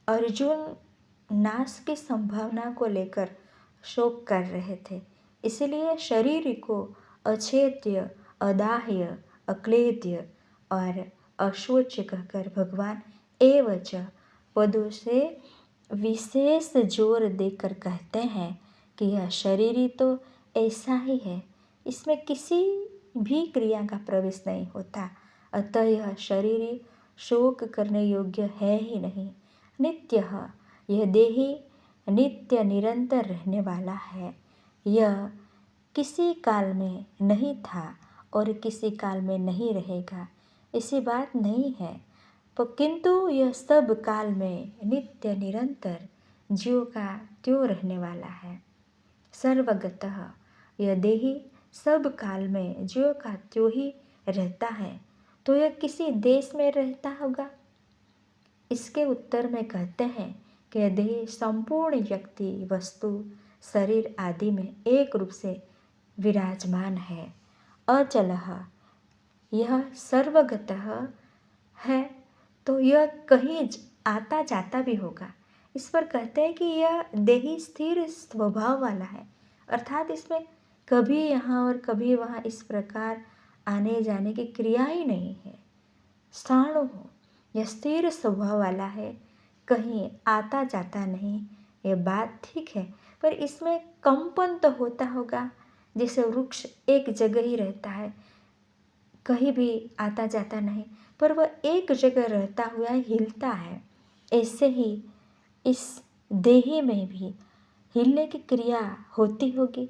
अर्जुन नाश की संभावना को लेकर शोक कर रहे थे, इसलिए शरीर को अछेद्य, अदाह्य, अक्लेद्य और अशोच्य कहकर भगवान एवच पदों से विशेष जोर देकर कहते हैं कि यह शरीर तो ऐसा ही है, इसमें किसी भी क्रिया का प्रवेश नहीं होता, अतः यह शरीर शोक करने योग्य है ही नहीं। नित्य, यह देही नित्य निरंतर रहने वाला है, यह किसी काल में नहीं था और किसी काल में नहीं रहेगा, ऐसी बात नहीं है, किंतु यह सब काल में नित्य निरंतर ज्यों का त्यों रहने वाला है। सर्वगतः, यह देही सब काल में ज्यों का त्यों ही रहता है, तो यह किसी देश में रहता होगा? इसके उत्तर में कहते हैं कि यह देह संपूर्ण व्यक्ति, वस्तु, शरीर आदि में एक रूप से विराजमान है। अचलः, यह सर्वगतः है, तो यह कहीं आता जाता भी होगा। इस पर कहते हैं कि यह देही स्थिर स्वभाव वाला है, अर्थात इसमें कभी यहाँ और कभी वहाँ इस प्रकार आने जाने की क्रिया ही नहीं है। स्थाणु, यह स्थिर स्वभाव वाला है, कहीं आता जाता नहीं, यह बात ठीक है, पर इसमें कंपन तो होता होगा। जैसे वृक्ष एक जगह ही रहता है, कहीं भी आता जाता नहीं, पर वह एक जगह रहता हुआ हिलता है, ऐसे ही इस देही में भी हिलने की क्रिया होती होगी।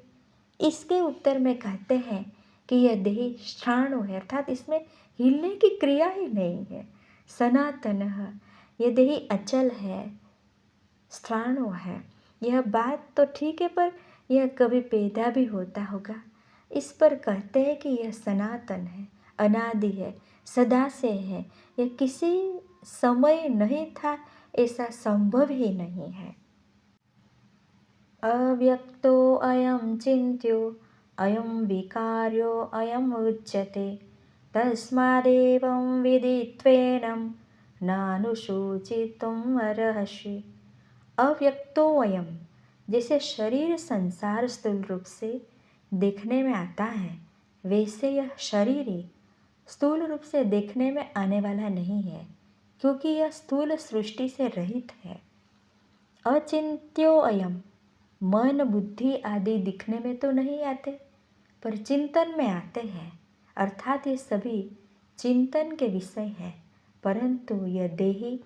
इसके उत्तर में कहते हैं कि यह देही स्थाणु है, अर्थात इसमें हिलने की क्रिया ही नहीं है। सनातन, यह देही अचल है, स्थाणु है, यह बात तो ठीक है, पर यह कभी पैदा भी होता होगा। इस पर कहते हैं कि यह सनातन है, अनादि है, सदा से है, यह किसी समय नहीं था, ऐसा संभव ही नहीं है। अव्यक्तो अयं चिन्त्यो अयं विकार्यो अयम् उच्यते तस्मादेवं विदित्वेनं नानुशोचितुम् अर्हसि। अव्यक्तो अयं, जैसे शरीर संसार स्थूल रूप से देखने में आता है, वैसे यह शरीर स्थूल रूप से देखने में आने वाला नहीं है, क्योंकि यह स्थूल सृष्टि से रहित है। अचिंत्यो अयम, मन बुद्धि आदि दिखने में तो नहीं आते, पर चिंतन में आते हैं, अर्थात ये सभी चिंतन के विषय है, परंतु यह देही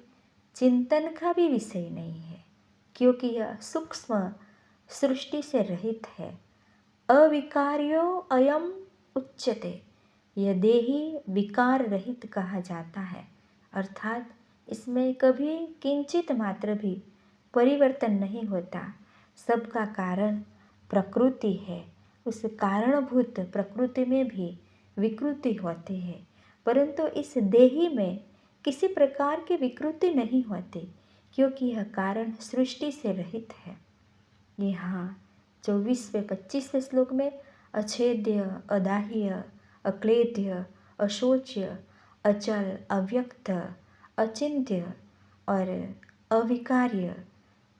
चिंतन का भी विषय नहीं है, क्योंकि यह सूक्ष्म सृष्टि से रहित है। अविकार्यो अयम उच्यते, यह देही विकार रहित कहा जाता है, अर्थात इसमें कभी किंचित मात्र भी परिवर्तन नहीं होता। सबका कारण प्रकृति है, उस कारणभूत प्रकृति में भी विकृति होती है, परंतु इस देही में किसी प्रकार की विकृति नहीं होती, क्योंकि यह कारण सृष्टि से रहित है। यहाँ 24वें 25वें श्लोक में अछेद्य, अदाह्य, अक्लेद्य, अशोच्य, अचल, अव्यक्त, अचिंत्य और अविकार्य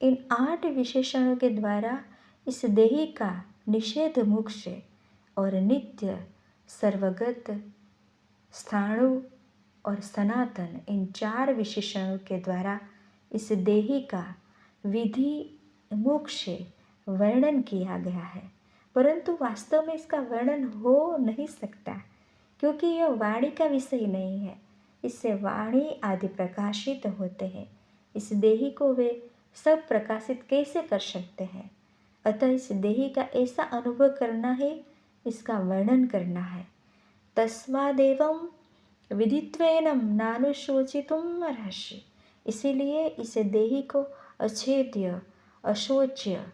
इन 8 विशेषणों के द्वारा इस देही का निषेध मोक्ष और नित्य, सर्वगत, स्थाणु और सनातन, इन 4 विशेषणों के द्वारा इस देही का विधि मोक्ष वर्णन किया गया है। परंतु वास्तव में इसका वर्णन हो नहीं सकता, क्योंकि यह वाणी का विषय नहीं है। इससे वाणी आदि प्रकाशित होते हैं। इस देही को वे सब प्रकाशित कैसे कर सकते हैं? अतः इस देही का ऐसा अनुभव करना है, इसका वर्णन करना है। तस्मादेवं विदित्वेनं नानुशोचितुम् अर्हसि। इसीलिए इस देही को अछेद्य, अशोच्य,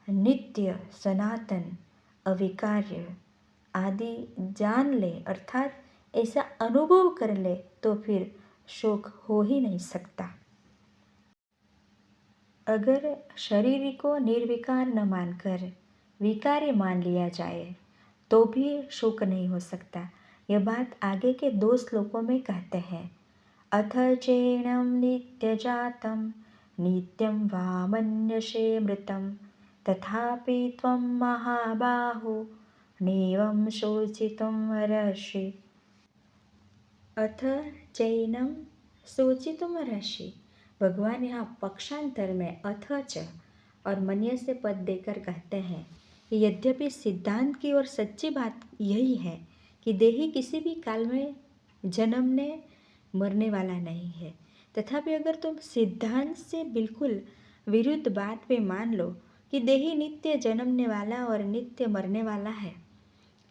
नित्य, सनातन, अविकार्य आदि जान ले, अर्थात ऐसा अनुभव कर ले, तो फिर शोक हो ही नहीं सकता। अगर शरीर को निर्विकार न मानकर विकारी मान लिया जाए तो भी शोक नहीं हो सकता। यह बात आगे के 2 श्लोकों में कहते हैं। अथ चैनं नित्यजातं नित्यं वा मन्यसे मृतं तथापि त्वं महाबाहो नैवं शोचितुम् अर्हसि। अथ चैनं शोचितुम् अर्हसि। भगवान यहाँ पक्षांतर में अथ च और मन्य से पद देकर कहते हैं कि यद्यपि सिद्धांत की ओर सच्ची बात यही है कि देही किसी भी काल में जन्मने मरने वाला नहीं है, तथापि अगर तुम सिद्धांत से बिल्कुल विरुद्ध बात पे मान लो कि देही नित्य जन्मने वाला और नित्य मरने वाला है,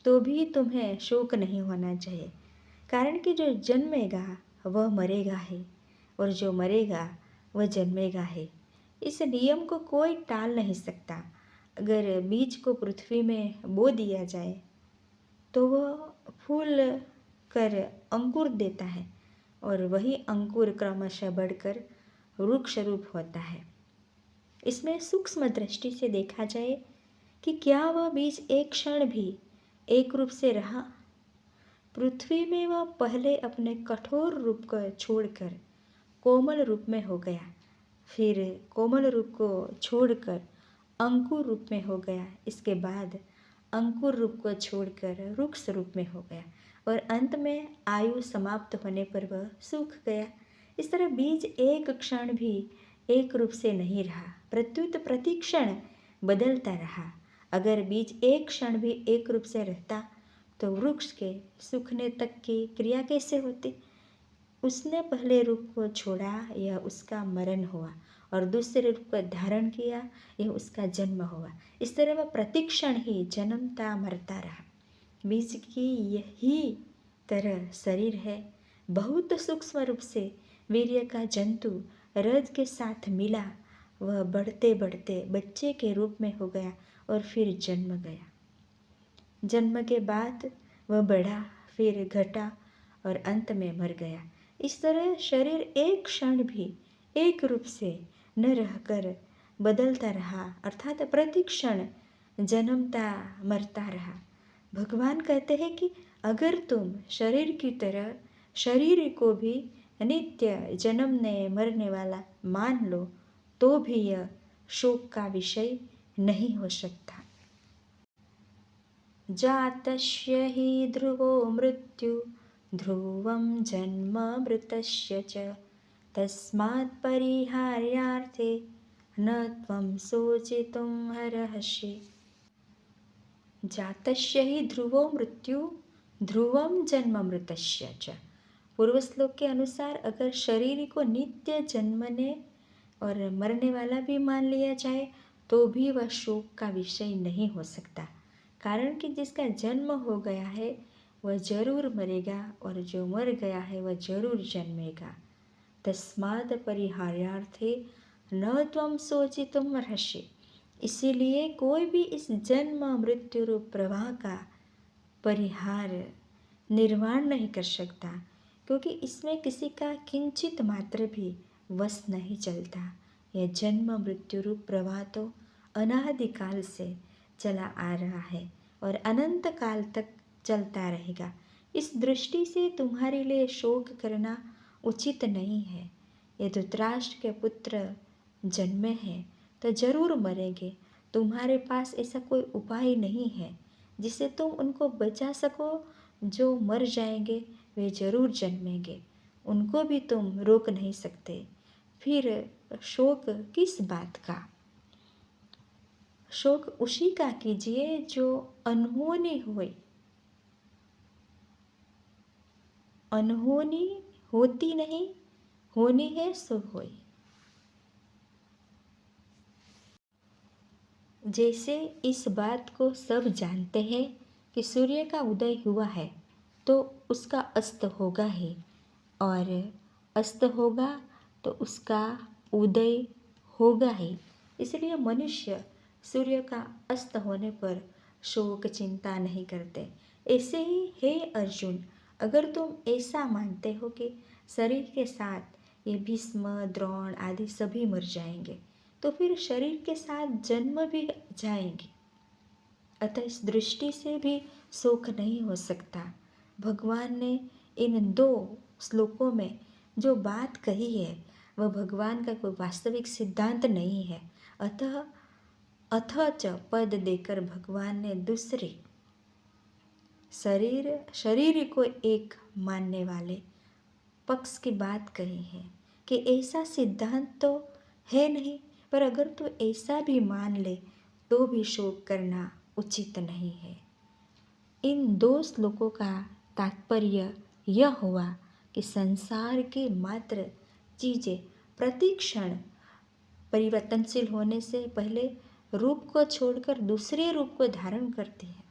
तो भी तुम्हें शोक नहीं होना चाहिए। कारण कि जो जन्मेगा वह मरेगा ही, और जो मरेगा वह जन्मेगा ही। इस नियम को कोई टाल नहीं सकता। अगर बीज को पृथ्वी में बो दिया जाए तो वह फूल कर अंकुर देता है, और वही अंकुर क्रमशः बढ़कर वृक्ष रूप होता है। इसमें सूक्ष्म दृष्टि से देखा जाए कि क्या वह बीज एक क्षण भी एक रूप से रहा? पृथ्वी में वह पहले अपने कठोर रूप को छोड़कर कोमल रूप में हो गया, फिर कोमल रूप को छोड़कर अंकुर रूप में हो गया, इसके बाद अंकुर रूप को छोड़कर वृक्ष रूप में हो गया, और अंत में आयु समाप्त होने पर वह सूख गया। इस तरह बीज एक क्षण भी एक रूप से नहीं रहा, प्रत्युत प्रति क्षण बदलता रहा। अगर बीज एक क्षण भी एक रूप से रहता तो वृक्ष के सूखने तक की क्रिया कैसे होती? उसने पहले रूप को छोड़ा, यह उसका मरण हुआ, और दूसरे रूप को धारण किया, यह उसका जन्म हुआ। इस तरह वह प्रतिक्षण ही जन्मता मरता रहा। बीज की यही तरह शरीर है। बहुत सूक्ष्म रूप से वीर्य का जंतु रज के साथ मिला, वह बढ़ते बढ़ते बच्चे के रूप में हो गया और फिर जन्म गया। जन्म के बाद वह बढ़ा, फिर घटा और अंत में मर गया। इस तरह शरीर एक क्षण भी एक रूप से न रहकर बदलता रहा, अर्थात प्रति क्षण जन्मता मरता रहा। भगवान कहते हैं कि अगर तुम शरीर की तरह शरीर को भी नित्य जन्मने मरने वाला मान लो तो भी यह शोक का विषय नहीं हो सकता। जातस्य हि ध्रुवो मृत्यु ध्रुवं जन्म मृतस्य च तस्मात् परिहार्यार्थे न त्वं शोचितुम् अर्हसि। जातस्य हि ध्रुवो मृत्यु ध्रुवं जन्म मृतस्य च। पूर्व श्लोक के अनुसार अगर शरीर को नित्य जन्मने और मरने वाला भी मान लिया जाए तो भी वह शोक का विषय नहीं हो सकता। कारण कि जिसका जन्म हो गया है वह जरूर मरेगा, और जो मर गया है वह जरूर जन्मेगा। तस्माद् परिहार्यार्थे न त्वं शोचितुम् अर्हसि। इसीलिए कोई भी इस जन्म मृत्यु रूप प्रवाह का परिहार निर्वाण नहीं कर सकता, क्योंकि इसमें किसी का किंचित मात्र भी वश नहीं चलता। यह जन्म मृत्यु रूप प्रवाह तो अनादिकाल से चला आ रहा है और अनंत काल तक चलता रहेगा। इस दृष्टि से तुम्हारे लिए शोक करना उचित नहीं है। ये धृतराष्ट्र के पुत्र जन्मे हैं तो जरूर मरेंगे। तुम्हारे पास ऐसा कोई उपाय नहीं है जिससे तुम उनको बचा सको। जो मर जाएंगे वे जरूर जन्मेंगे, उनको भी तुम रोक नहीं सकते। फिर शोक किस बात का? शोक उसी का कीजिए जो अनहोनी हुई। अनहोनी होती नहीं, होनी है सो हुई। जैसे इस बात को सब जानते हैं कि सूर्य का उदय हुआ है तो उसका अस्त होगा ही, और अस्त होगा तो उसका उदय होगा ही। इसलिए मनुष्य सूर्य का अस्त होने पर शोक चिंता नहीं करते। ऐसे ही हे अर्जुन, अगर तुम ऐसा मानते हो कि शरीर के साथ ये भीष्म द्रोण आदि सभी मर जाएंगे तो फिर शरीर के साथ जन्म भी जाएंगे। अतः इस दृष्टि से भी शोक नहीं हो सकता। भगवान ने इन 2 श्लोकों में जो बात कही है वह भगवान का कोई वास्तविक सिद्धांत नहीं है। अतः अथच पद देकर भगवान ने दूसरे शरीर को एक मानने वाले पक्ष की बात कही है कि ऐसा सिद्धांत तो है नहीं, पर अगर तू ऐसा भी मान ले तो भी शोक करना उचित नहीं है। इन 2 श्लोकों का तात्पर्य यह हुआ कि संसार की मात्र चीज़ें प्रतिक्षण परिवर्तनशील होने से पहले रूप को छोड़कर दूसरे रूप को धारण करती है।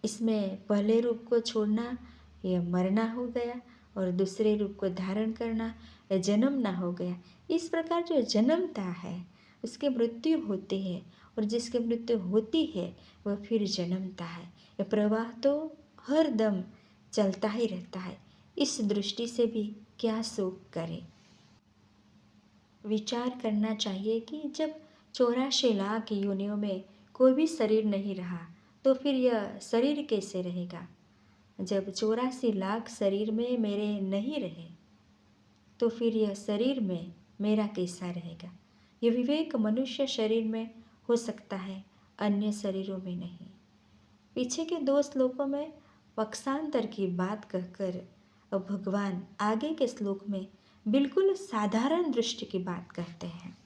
इसमें पहले रूप को छोड़ना यह मरना हो गया और दूसरे रूप को धारण करना यह जन्मना हो गया। इस प्रकार जो जन्मता है उसकी मृत्यु होती है, और जिसकी मृत्यु होती है वह फिर जन्मता है। यह प्रवाह तो हर दम चलता ही रहता है। इस दृष्टि से भी क्या शोक करें। विचार करना चाहिए कि जब 84 लाख योनियों में कोई भी शरीर नहीं रहा तो फिर यह शरीर कैसे रहेगा। जब 84 लाख शरीर में मेरे नहीं रहे तो फिर यह शरीर में मेरा कैसा रहेगा। यह विवेक मनुष्य शरीर में हो सकता है, अन्य शरीरों में नहीं। पीछे के 2 श्लोकों में पक्षांतर की बात कहकर अब भगवान आगे के श्लोक में बिल्कुल साधारण दृष्टि की बात कहते हैं।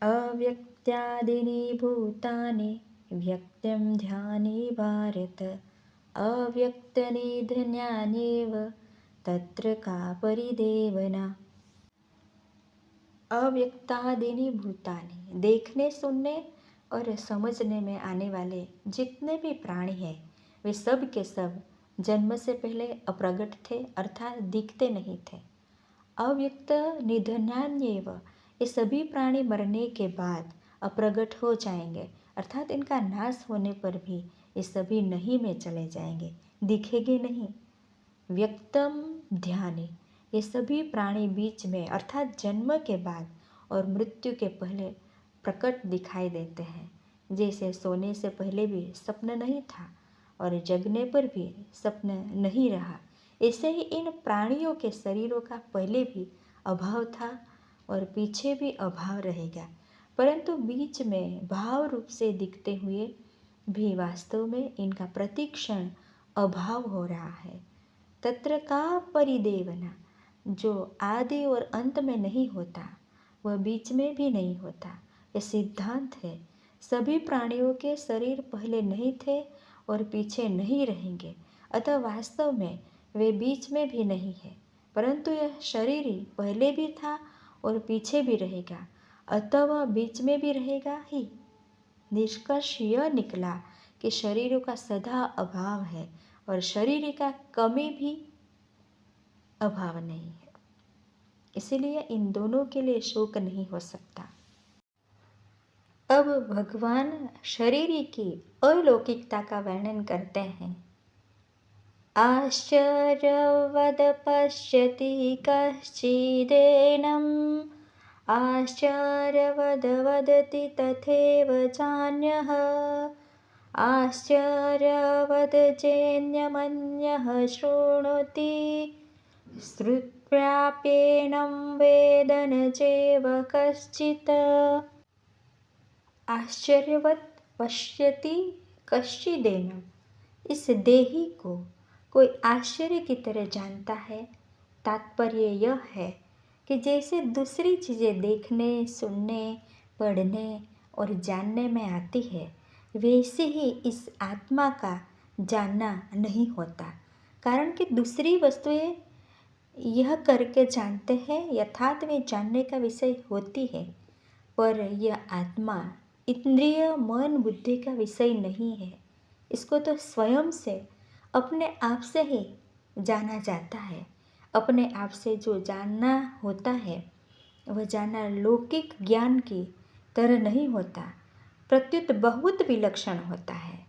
अव्यक्त्यादीनि भूतानि व्यक्तं ध्याने भारत, अव्यक्तनिधन्यान्येव तत्र का परिदेवना। अव्यक्तादीनि भूतानि, देखने सुनने और समझने में आने वाले जितने भी प्राणी हैं वे सब के सब जन्म से पहले अप्रगट थे, अर्थात दिखते नहीं थे। अव्यक्त निधन्यान्येव, ये सभी प्राणी मरने के बाद अप्रगट हो जाएंगे, अर्थात इनका नाश होने पर भी ये सभी नहीं में चले जाएंगे, दिखेंगे नहीं। व्यक्तम ध्याने, ये सभी प्राणी बीच में अर्थात जन्म के बाद और मृत्यु के पहले प्रकट दिखाई देते हैं। जैसे सोने से पहले भी स्वप्न नहीं था और जगने पर भी स्वप्न नहीं रहा, ऐसे ही इन प्राणियों के शरीरों का पहले भी अभाव था और पीछे भी अभाव रहेगा, परंतु बीच में भाव रूप से दिखते हुए भी वास्तव में इनका प्रतिक्षण अभाव हो रहा है। तत्र का परिदेवना, जो आदि और अंत में नहीं होता वह बीच में भी नहीं होता, यह सिद्धांत है। सभी प्राणियों के शरीर पहले नहीं थे और पीछे नहीं रहेंगे, अतः वास्तव में वे बीच में भी नहीं है, परंतु यह शरीर ही पहले भी था और पीछे भी रहेगा, अतः वह बीच में भी रहेगा ही। निष्कर्ष यह निकला कि शरीरों का सदा अभाव है और शरीर का कमी भी अभाव नहीं है, इसलिए इन दोनों के लिए शोक नहीं हो सकता। अब भगवान शरीर की अलौकिकता का वर्णन करते हैं। आश्चर्यवद पश्यति कश्चिदेनम्, आश्चर्यवद वदति तथैव चान्यः, आश्चर्यवद चैन्यमन्यः शृणोति व्याप्येनं वेद न चैव कश्चित्। आश्चर्यवत् पश्यति कश्चिदेनम्। इस देही को कोई आश्चर्य की तरह जानता है। तात्पर्य यह है कि जैसे दूसरी चीज़ें देखने, सुनने, पढ़ने और जानने में आती है, वैसे ही इस आत्मा का जानना नहीं होता। कारण कि दूसरी वस्तुएं यह करके जानते हैं, यथार्थ वे जानने का विषय होती है, पर यह आत्मा इंद्रिय, मन, बुद्धि का विषय नहीं है। इसको तो स्वयं से, अपने आप से ही जाना जाता है। अपने आप से जो जानना होता है वह जानना लौकिक ज्ञान की तरह नहीं होता, प्रत्युत बहुत विलक्षण होता है।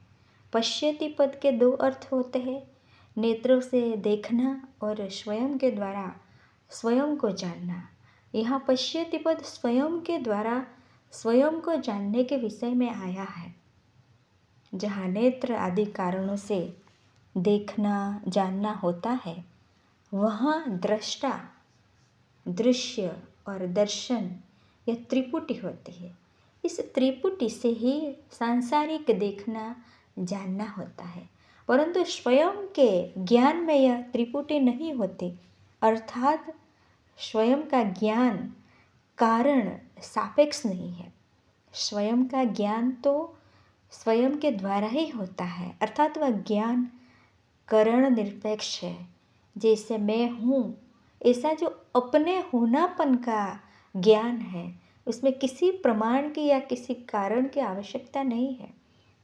पश्यति पद के दो अर्थ होते हैं, नेत्रों से देखना और स्वयं के द्वारा स्वयं को जानना। यहाँ पश्यति पद स्वयं के द्वारा स्वयं को जानने के विषय में आया है। जहाँ नेत्र आदि कारणों से देखना, जानना होता है, वहाँ दृष्टा, दृश्य और दर्शन, यह त्रिपुटी होती है। इस त्रिपुटी से ही सांसारिक देखना, जानना होता है, परंतु स्वयं के ज्ञान में यह त्रिपुटी नहीं होती। अर्थात स्वयं का ज्ञान कारण सापेक्ष नहीं है। स्वयं का ज्ञान तो स्वयं के द्वारा ही होता है, अर्थात वह ज्ञान करण निरपेक्ष है। जैसे मैं हूँ, ऐसा जो अपने होनापन का ज्ञान है, उसमें किसी प्रमाण की या किसी कारण की आवश्यकता नहीं है।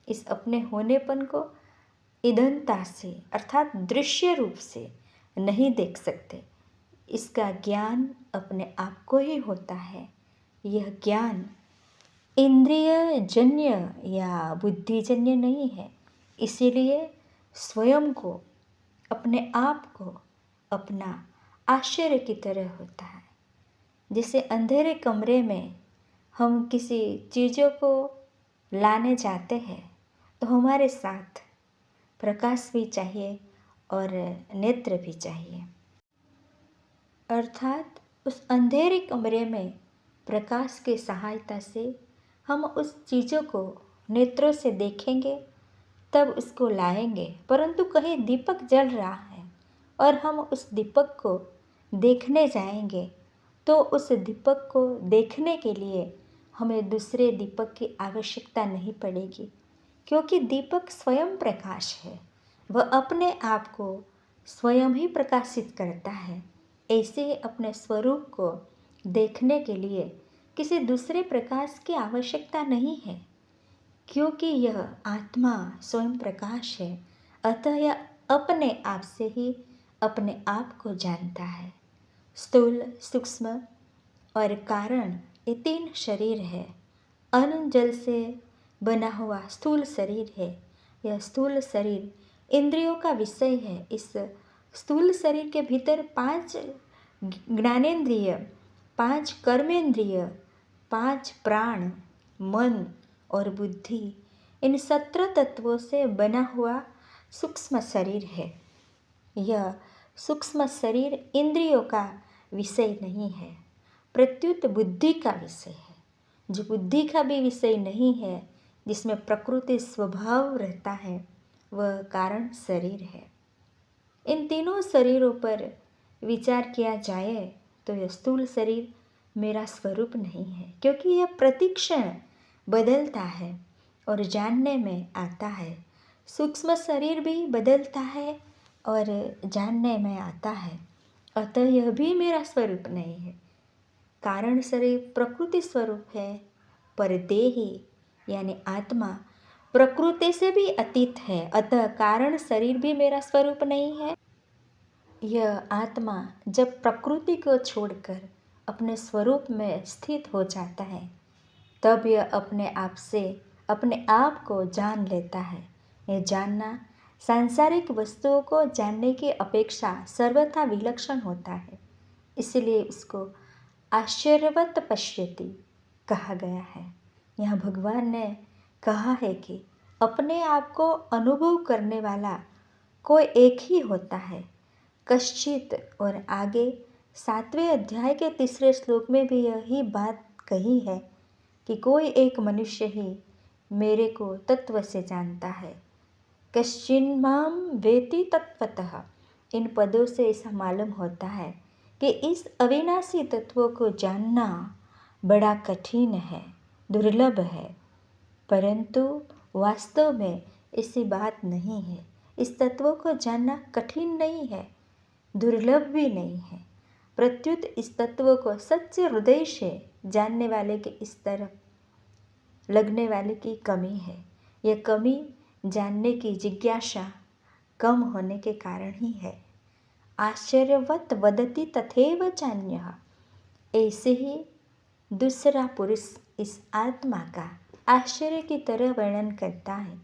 इस अपने होनेपन को ईदनता से, अर्थात दृश्य रूप से नहीं देख सकते। इसका ज्ञान अपने आप को ही होता है। यह ज्ञान इंद्रिय जन्य या बुद्धिजन्य नहीं है। इसीलिए स्वयं को, अपने आप को अपना आश्चर्य की तरह होता है। जैसे अंधेरे कमरे में हम किसी चीज़ों को लाने जाते हैं तो हमारे साथ प्रकाश भी चाहिए और नेत्र भी चाहिए। अर्थात उस अंधेरे कमरे में प्रकाश की सहायता से हम उस चीज़ों को नेत्रों से देखेंगे, तब उसको लाएंगे। परंतु कहीं दीपक जल रहा है और हम उस दीपक को देखने जाएंगे, तो उस दीपक को देखने के लिए हमें दूसरे दीपक की आवश्यकता नहीं पड़ेगी, क्योंकि दीपक स्वयं प्रकाश है। वह अपने आप को स्वयं ही प्रकाशित करता है। ऐसे ही अपने स्वरूप को देखने के लिए किसी दूसरे प्रकाश की आवश्यकता नहीं है, क्योंकि यह आत्मा स्वयं प्रकाश है। अतः यह अपने आप से ही अपने आप को जानता है। स्थूल, सूक्ष्म और कारण, ये तीन शरीर है। अन्न जल से बना हुआ स्थूल शरीर है। यह स्थूल शरीर इंद्रियों का विषय है। इस स्थूल शरीर के भीतर 5 ज्ञानेंद्रिय, 5 कर्मेंद्रिय, 5 प्राण, मन और बुद्धि, इन 17 तत्वों से बना हुआ सूक्ष्म शरीर है। यह सूक्ष्म शरीर इंद्रियों का विषय नहीं है, प्रत्युत बुद्धि का विषय है। जो बुद्धि का भी विषय नहीं है, जिसमें प्रकृति स्वभाव रहता है, वह कारण शरीर है। इन तीनों शरीरों पर विचार किया जाए तो यह स्थूल शरीर मेरा स्वरूप नहीं है, क्योंकि यह प्रतिक्षण बदलता है और जानने में आता है। सूक्ष्म शरीर भी बदलता है और जानने में आता है, अतः यह भी मेरा स्वरूप नहीं है। कारण शरीर प्रकृति स्वरूप है, पर देही यानी आत्मा प्रकृति से भी अतीत है, अतः कारण शरीर भी मेरा स्वरूप नहीं है। यह आत्मा जब प्रकृति को छोड़कर अपने स्वरूप में स्थित हो जाता है, तब यह अपने आप से अपने आप को जान लेता है। यह जानना सांसारिक वस्तुओं को जानने की अपेक्षा सर्वथा विलक्षण होता है। इसलिए उसको आश्चर्यवत पश्यति कहा गया है। यहाँ भगवान ने कहा है कि अपने आप को अनुभव करने वाला कोई एक ही होता है, कश्चित और आगे 7वें अध्याय के 3 श्लोक में भी यही बात कही है कि कोई एक मनुष्य ही मेरे को तत्व से जानता है। कश्चिन्माम वेति तत्वतः। इन पदों से ऐसा मालूम होता है कि इस अविनाशी तत्वों को जानना बड़ा कठिन है, दुर्लभ है, परंतु वास्तव में ऐसी बात नहीं है। इस तत्वों को जानना कठिन नहीं है, दुर्लभ भी नहीं है। प्रत्युत इस तत्व को सच्चे हृदय से जानने वाले के इस तरफ लगने वाले की कमी है। यह कमी जानने की जिज्ञासा कम होने के कारण ही है। आश्चर्यवत वदति तथैव चान्यः। ऐसे ही दूसरा पुरुष इस आत्मा का आश्चर्य की तरह वर्णन करता है,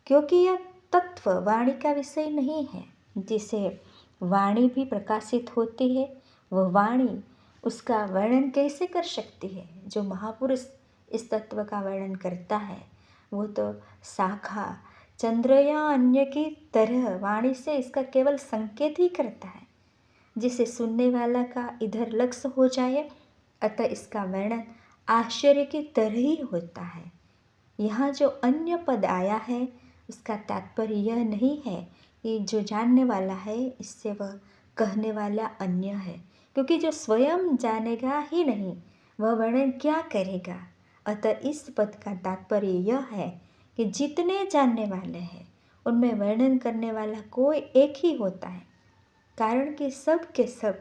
क्योंकि यह तत्व वाणी का विषय नहीं है। जिसे वाणी भी प्रकाशित होती है, वह वाणी उसका वर्णन कैसे कर सकती है। जो महापुरुष इस तत्व का वर्णन करता है वो तो शाखा चंद्र या अन्य की तरह वाणी से इसका केवल संकेत ही करता है, जिसे सुनने वाला का इधर लक्ष्य हो जाए। अतः इसका वर्णन आश्चर्य की तरह ही होता है। यहाँ जो अन्य पद आया है उसका तात्पर्य यह नहीं है कि जो जानने वाला है इससे वह कहने वाला अन्य है, क्योंकि जो स्वयं जानेगा ही नहीं वह वर्णन क्या करेगा। अतः इस पद का तात्पर्य यह है कि जितने जानने वाले हैं उनमें वर्णन करने वाला कोई एक ही होता है, कारण कि सब के सब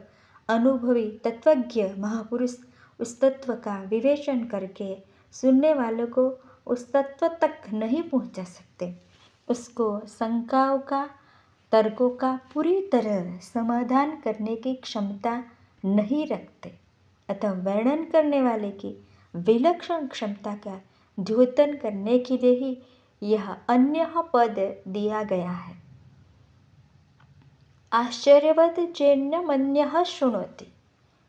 अनुभवी तत्वज्ञ महापुरुष उस तत्व का विवेचन करके सुनने वालों को उस तत्व तक नहीं पहुंचा सकते। उसको शंकाओं का, तर्कों का पूरी तरह समाधान करने की क्षमता नहीं रखते। अतः वर्णन करने वाले की विलक्षण क्षमता का द्योतन करने के लिए ही यह अन्य पद दिया गया है। आश्चर्यवत चैन्यमन्यः शृणोति।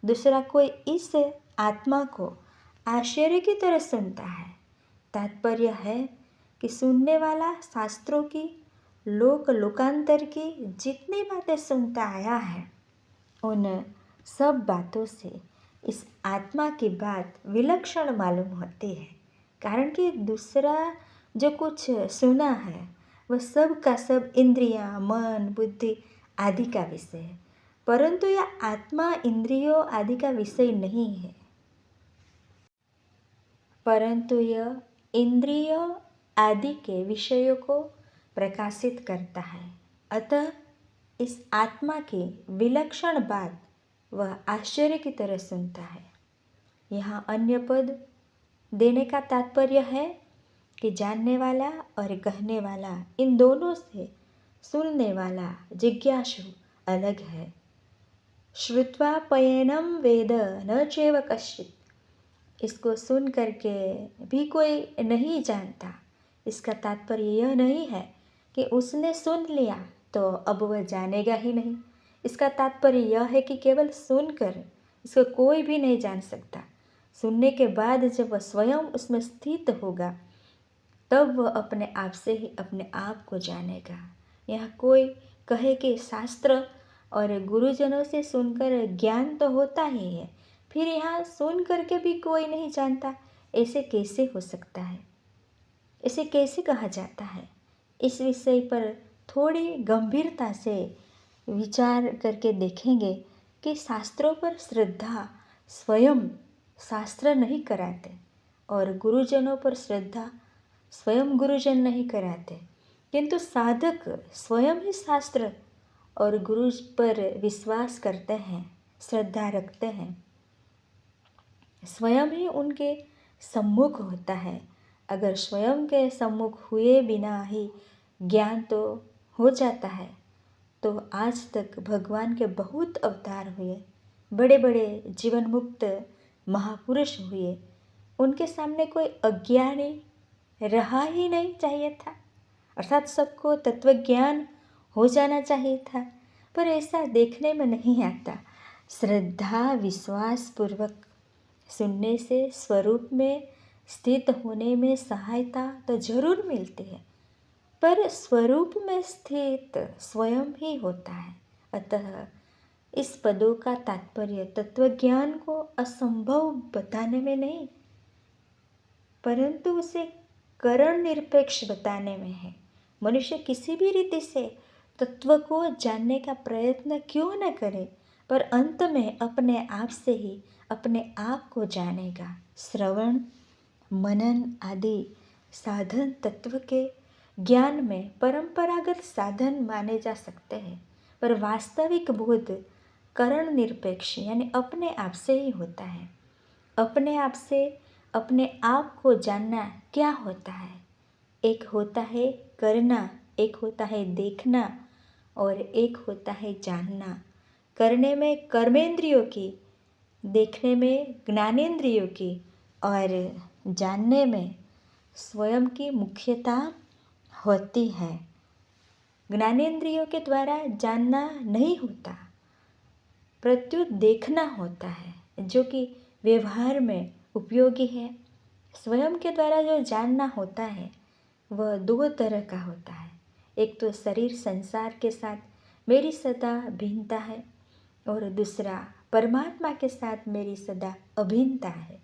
दूसरा कोई इस आत्मा को आश्चर्य की तरह सुनता है। तात्पर्य है कि सुनने वाला शास्त्रों की, लोकांतर की जितनी बातें सुनता आया है उन सब बातों से इस आत्मा की बात विलक्षण मालूम होती है। कारण कि दूसरा जो कुछ सुना है वह सब का सब इंद्रियां, मन, बुद्धि आदि का विषय है, परंतु यह आत्मा इंद्रियों आदि का विषय नहीं है, परंतु यह इंद्रियों आदि के विषयों को प्रकाशित करता है। अतः इस आत्मा की विलक्षण बात वह आश्चर्य की तरह सुनता है। यहाँ अन्य पद देने का तात्पर्य है कि जानने वाला और कहने वाला इन दोनों से सुनने वाला जिज्ञासु अलग है। श्रुत्वा पयनम वेद न चैव कश्चित्। इसको सुन करके भी कोई नहीं जानता। इसका तात्पर्य यह नहीं है कि उसने सुन लिया तो अब वह जानेगा ही नहीं। इसका तात्पर्य यह है कि केवल सुनकर इसको कोई भी नहीं जान सकता। सुनने के बाद जब वह स्वयं उसमें स्थित होगा तब वह अपने आप से ही अपने आप को जानेगा। यह कोई कहे कि शास्त्र और गुरुजनों से सुनकर ज्ञान तो होता ही है, फिर यहाँ सुन करके भी कोई नहीं जानता, ऐसे कैसे हो सकता है? इसे कैसे कहा जाता है? इस विषय पर थोड़ी गंभीरता से विचार करके देखेंगे कि शास्त्रों पर श्रद्धा स्वयं शास्त्र नहीं कराते और गुरुजनों पर श्रद्धा स्वयं गुरुजन नहीं कराते, किंतु साधक स्वयं ही शास्त्र और गुरु पर विश्वास करते हैं, श्रद्धा रखते हैं, स्वयं ही उनके सम्मुख होता है। अगर स्वयं के सम्मुख हुए बिना ही ज्ञान तो हो जाता है, तो आज तक भगवान के बहुत अवतार हुए, बड़े बड़े जीवन मुक्त महापुरुष हुए, उनके सामने कोई अज्ञानी रहा ही नहीं चाहिए था। अर्थात सबको तत्वज्ञान हो जाना चाहिए था, पर ऐसा देखने में नहीं आता। श्रद्धा विश्वास पूर्वक सुनने से स्वरूप में स्थित होने में सहायता तो जरूर मिलती है, पर स्वरूप में स्थित स्वयं ही होता है। अतः इस पदों का तात्पर्य तत्वज्ञान को असंभव बताने में नहीं, परंतु उसे करण निरपेक्ष बताने में है। मनुष्य किसी भी रीति से तत्व को जानने का प्रयत्न क्यों न करे, पर अंत में अपने आप से ही अपने आप को जानेगा। श्रवण, मनन आदि साधन तत्व के ज्ञान में परंपरागत साधन माने जा सकते हैं, पर वास्तविक बोध करण निरपेक्ष यानी अपने आप से ही होता है। अपने आप से अपने आप को जानना क्या होता है? एक होता है करना, एक होता है देखना और एक होता है जानना। करने में कर्मेंद्रियों की, देखने में ज्ञानेंद्रियों की और जानने में स्वयं की मुख्यता होती है। ज्ञानेंद्रियों के द्वारा जानना नहीं होता, प्रत्युत देखना होता है, जो कि व्यवहार में उपयोगी है। स्वयं के द्वारा जो जानना होता है वह दो तरह का होता है। एक तो शरीर संसार के साथ मेरी सदा भिन्नता है और दूसरा परमात्मा के साथ मेरी सदा अभिन्नता है।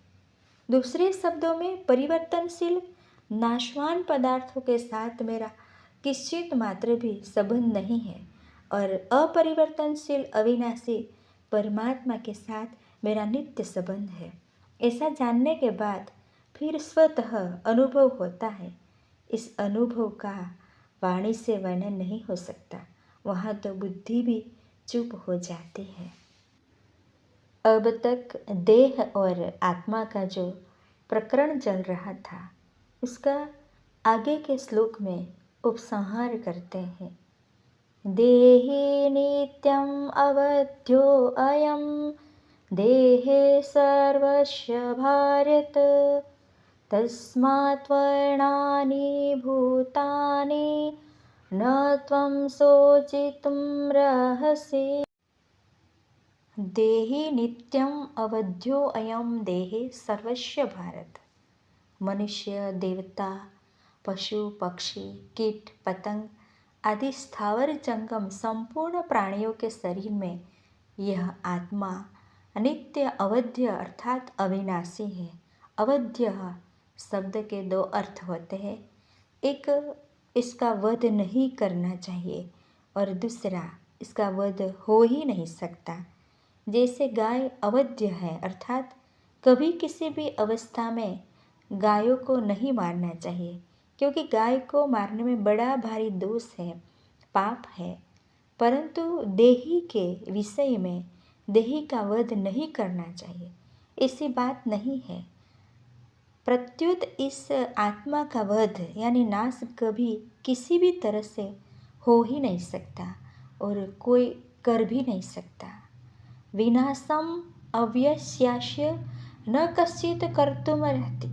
दूसरे शब्दों में परिवर्तनशील नाशवान पदार्थों के साथ मेरा किंचित मात्र भी संबंध नहीं है और अपरिवर्तनशील अविनाशी परमात्मा के साथ मेरा नित्य संबंध है। ऐसा जानने के बाद फिर स्वतः अनुभव होता है। इस अनुभव का वाणी से वर्णन नहीं हो सकता, वहाँ तो बुद्धि भी चुप हो जाती है। अब तक देह और आत्मा का जो प्रकरण चल रहा था उसका आगे के श्लोक में उपसंहार करते हैं। देहि नित्यं अवध्यो अयं देहे सर्वस्य भारत तस्मात् वर्णानि भूतानि न त्वं शोचितुं रहसि। देहि नित्यं अवध्यो अयं देहे सर्वस्य भारत। मनुष्य, देवता, पशु, पक्षी, कीट, पतंग आदि स्थावर जंगम संपूर्ण प्राणियों के शरीर में यह आत्मा नित्य अवध्य अर्थात अविनाशी है। अवध्य शब्द के दो अर्थ होते हैं, एक इसका वध नहीं करना चाहिए और दूसरा इसका वध हो ही नहीं सकता। जैसे गाय अवध्य है अर्थात कभी किसी भी अवस्था में गायों को नहीं मारना चाहिए, क्योंकि गाय को मारने में बड़ा भारी दोष है, पाप है। परंतु देही के विषय में देही का वध नहीं करना चाहिए, ऐसी बात नहीं है। प्रत्युत इस आत्मा का वध यानी नाश कभी किसी भी तरह से हो ही नहीं सकता और कोई कर भी नहीं सकता। विनाशम अव्यस्यास्य न कश्चित् कर्तुमर्हति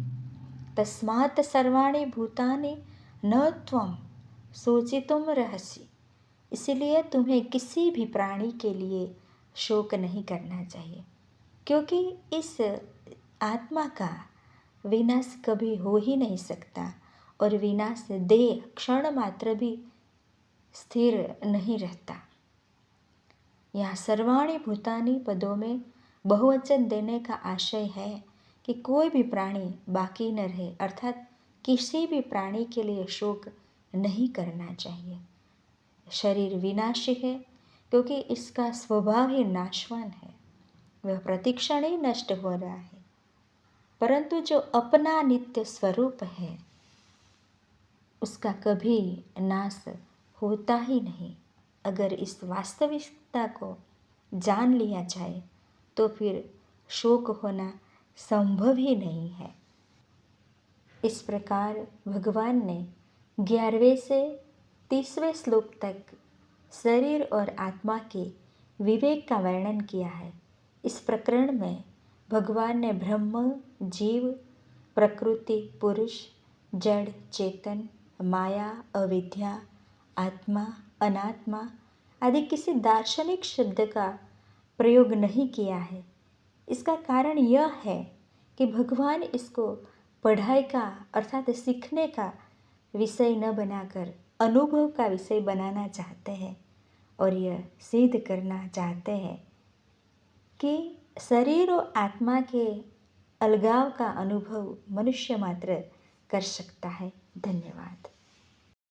तस्मात् सर्वाणि भूतानि न त्वं शोचितुं रहसि। इसलिए तुम्हें किसी भी प्राणी के लिए शोक नहीं करना चाहिए, क्योंकि इस आत्मा का विनाश कभी हो ही नहीं सकता और विनाश देह क्षण मात्र भी स्थिर नहीं रहता। यहाँ सर्वाणि भूतानि पदों में बहुवचन देने का आशय है कि कोई भी प्राणी बाकी न रहे, अर्थात किसी भी प्राणी के लिए शोक नहीं करना चाहिए। शरीर विनाशी है क्योंकि इसका स्वभाव ही नाशवान है, वह प्रतिक्षण ही नष्ट हो रहा है। परंतु जो अपना नित्य स्वरूप है उसका कभी नाश होता ही नहीं। अगर इस वास्तविकता को जान लिया जाए तो फिर शोक होना संभव ही नहीं है। इस प्रकार भगवान ने 11वें से 30वें श्लोक तक शरीर और आत्मा के विवेक का वर्णन किया है। इस प्रकरण में भगवान ने ब्रह्म, जीव, प्रकृति, पुरुष, जड़, चेतन, माया, अविद्या, आत्मा, अनात्मा आदि किसी दार्शनिक शब्द का प्रयोग नहीं किया है। इसका कारण यह है कि भगवान इसको पढ़ाई का अर्थात सीखने का विषय न बनाकर अनुभव का विषय बनाना चाहते हैं और यह सिद्ध करना चाहते हैं कि शरीर और आत्मा के अलगाव का अनुभव मनुष्य मात्र कर सकता है। धन्यवाद।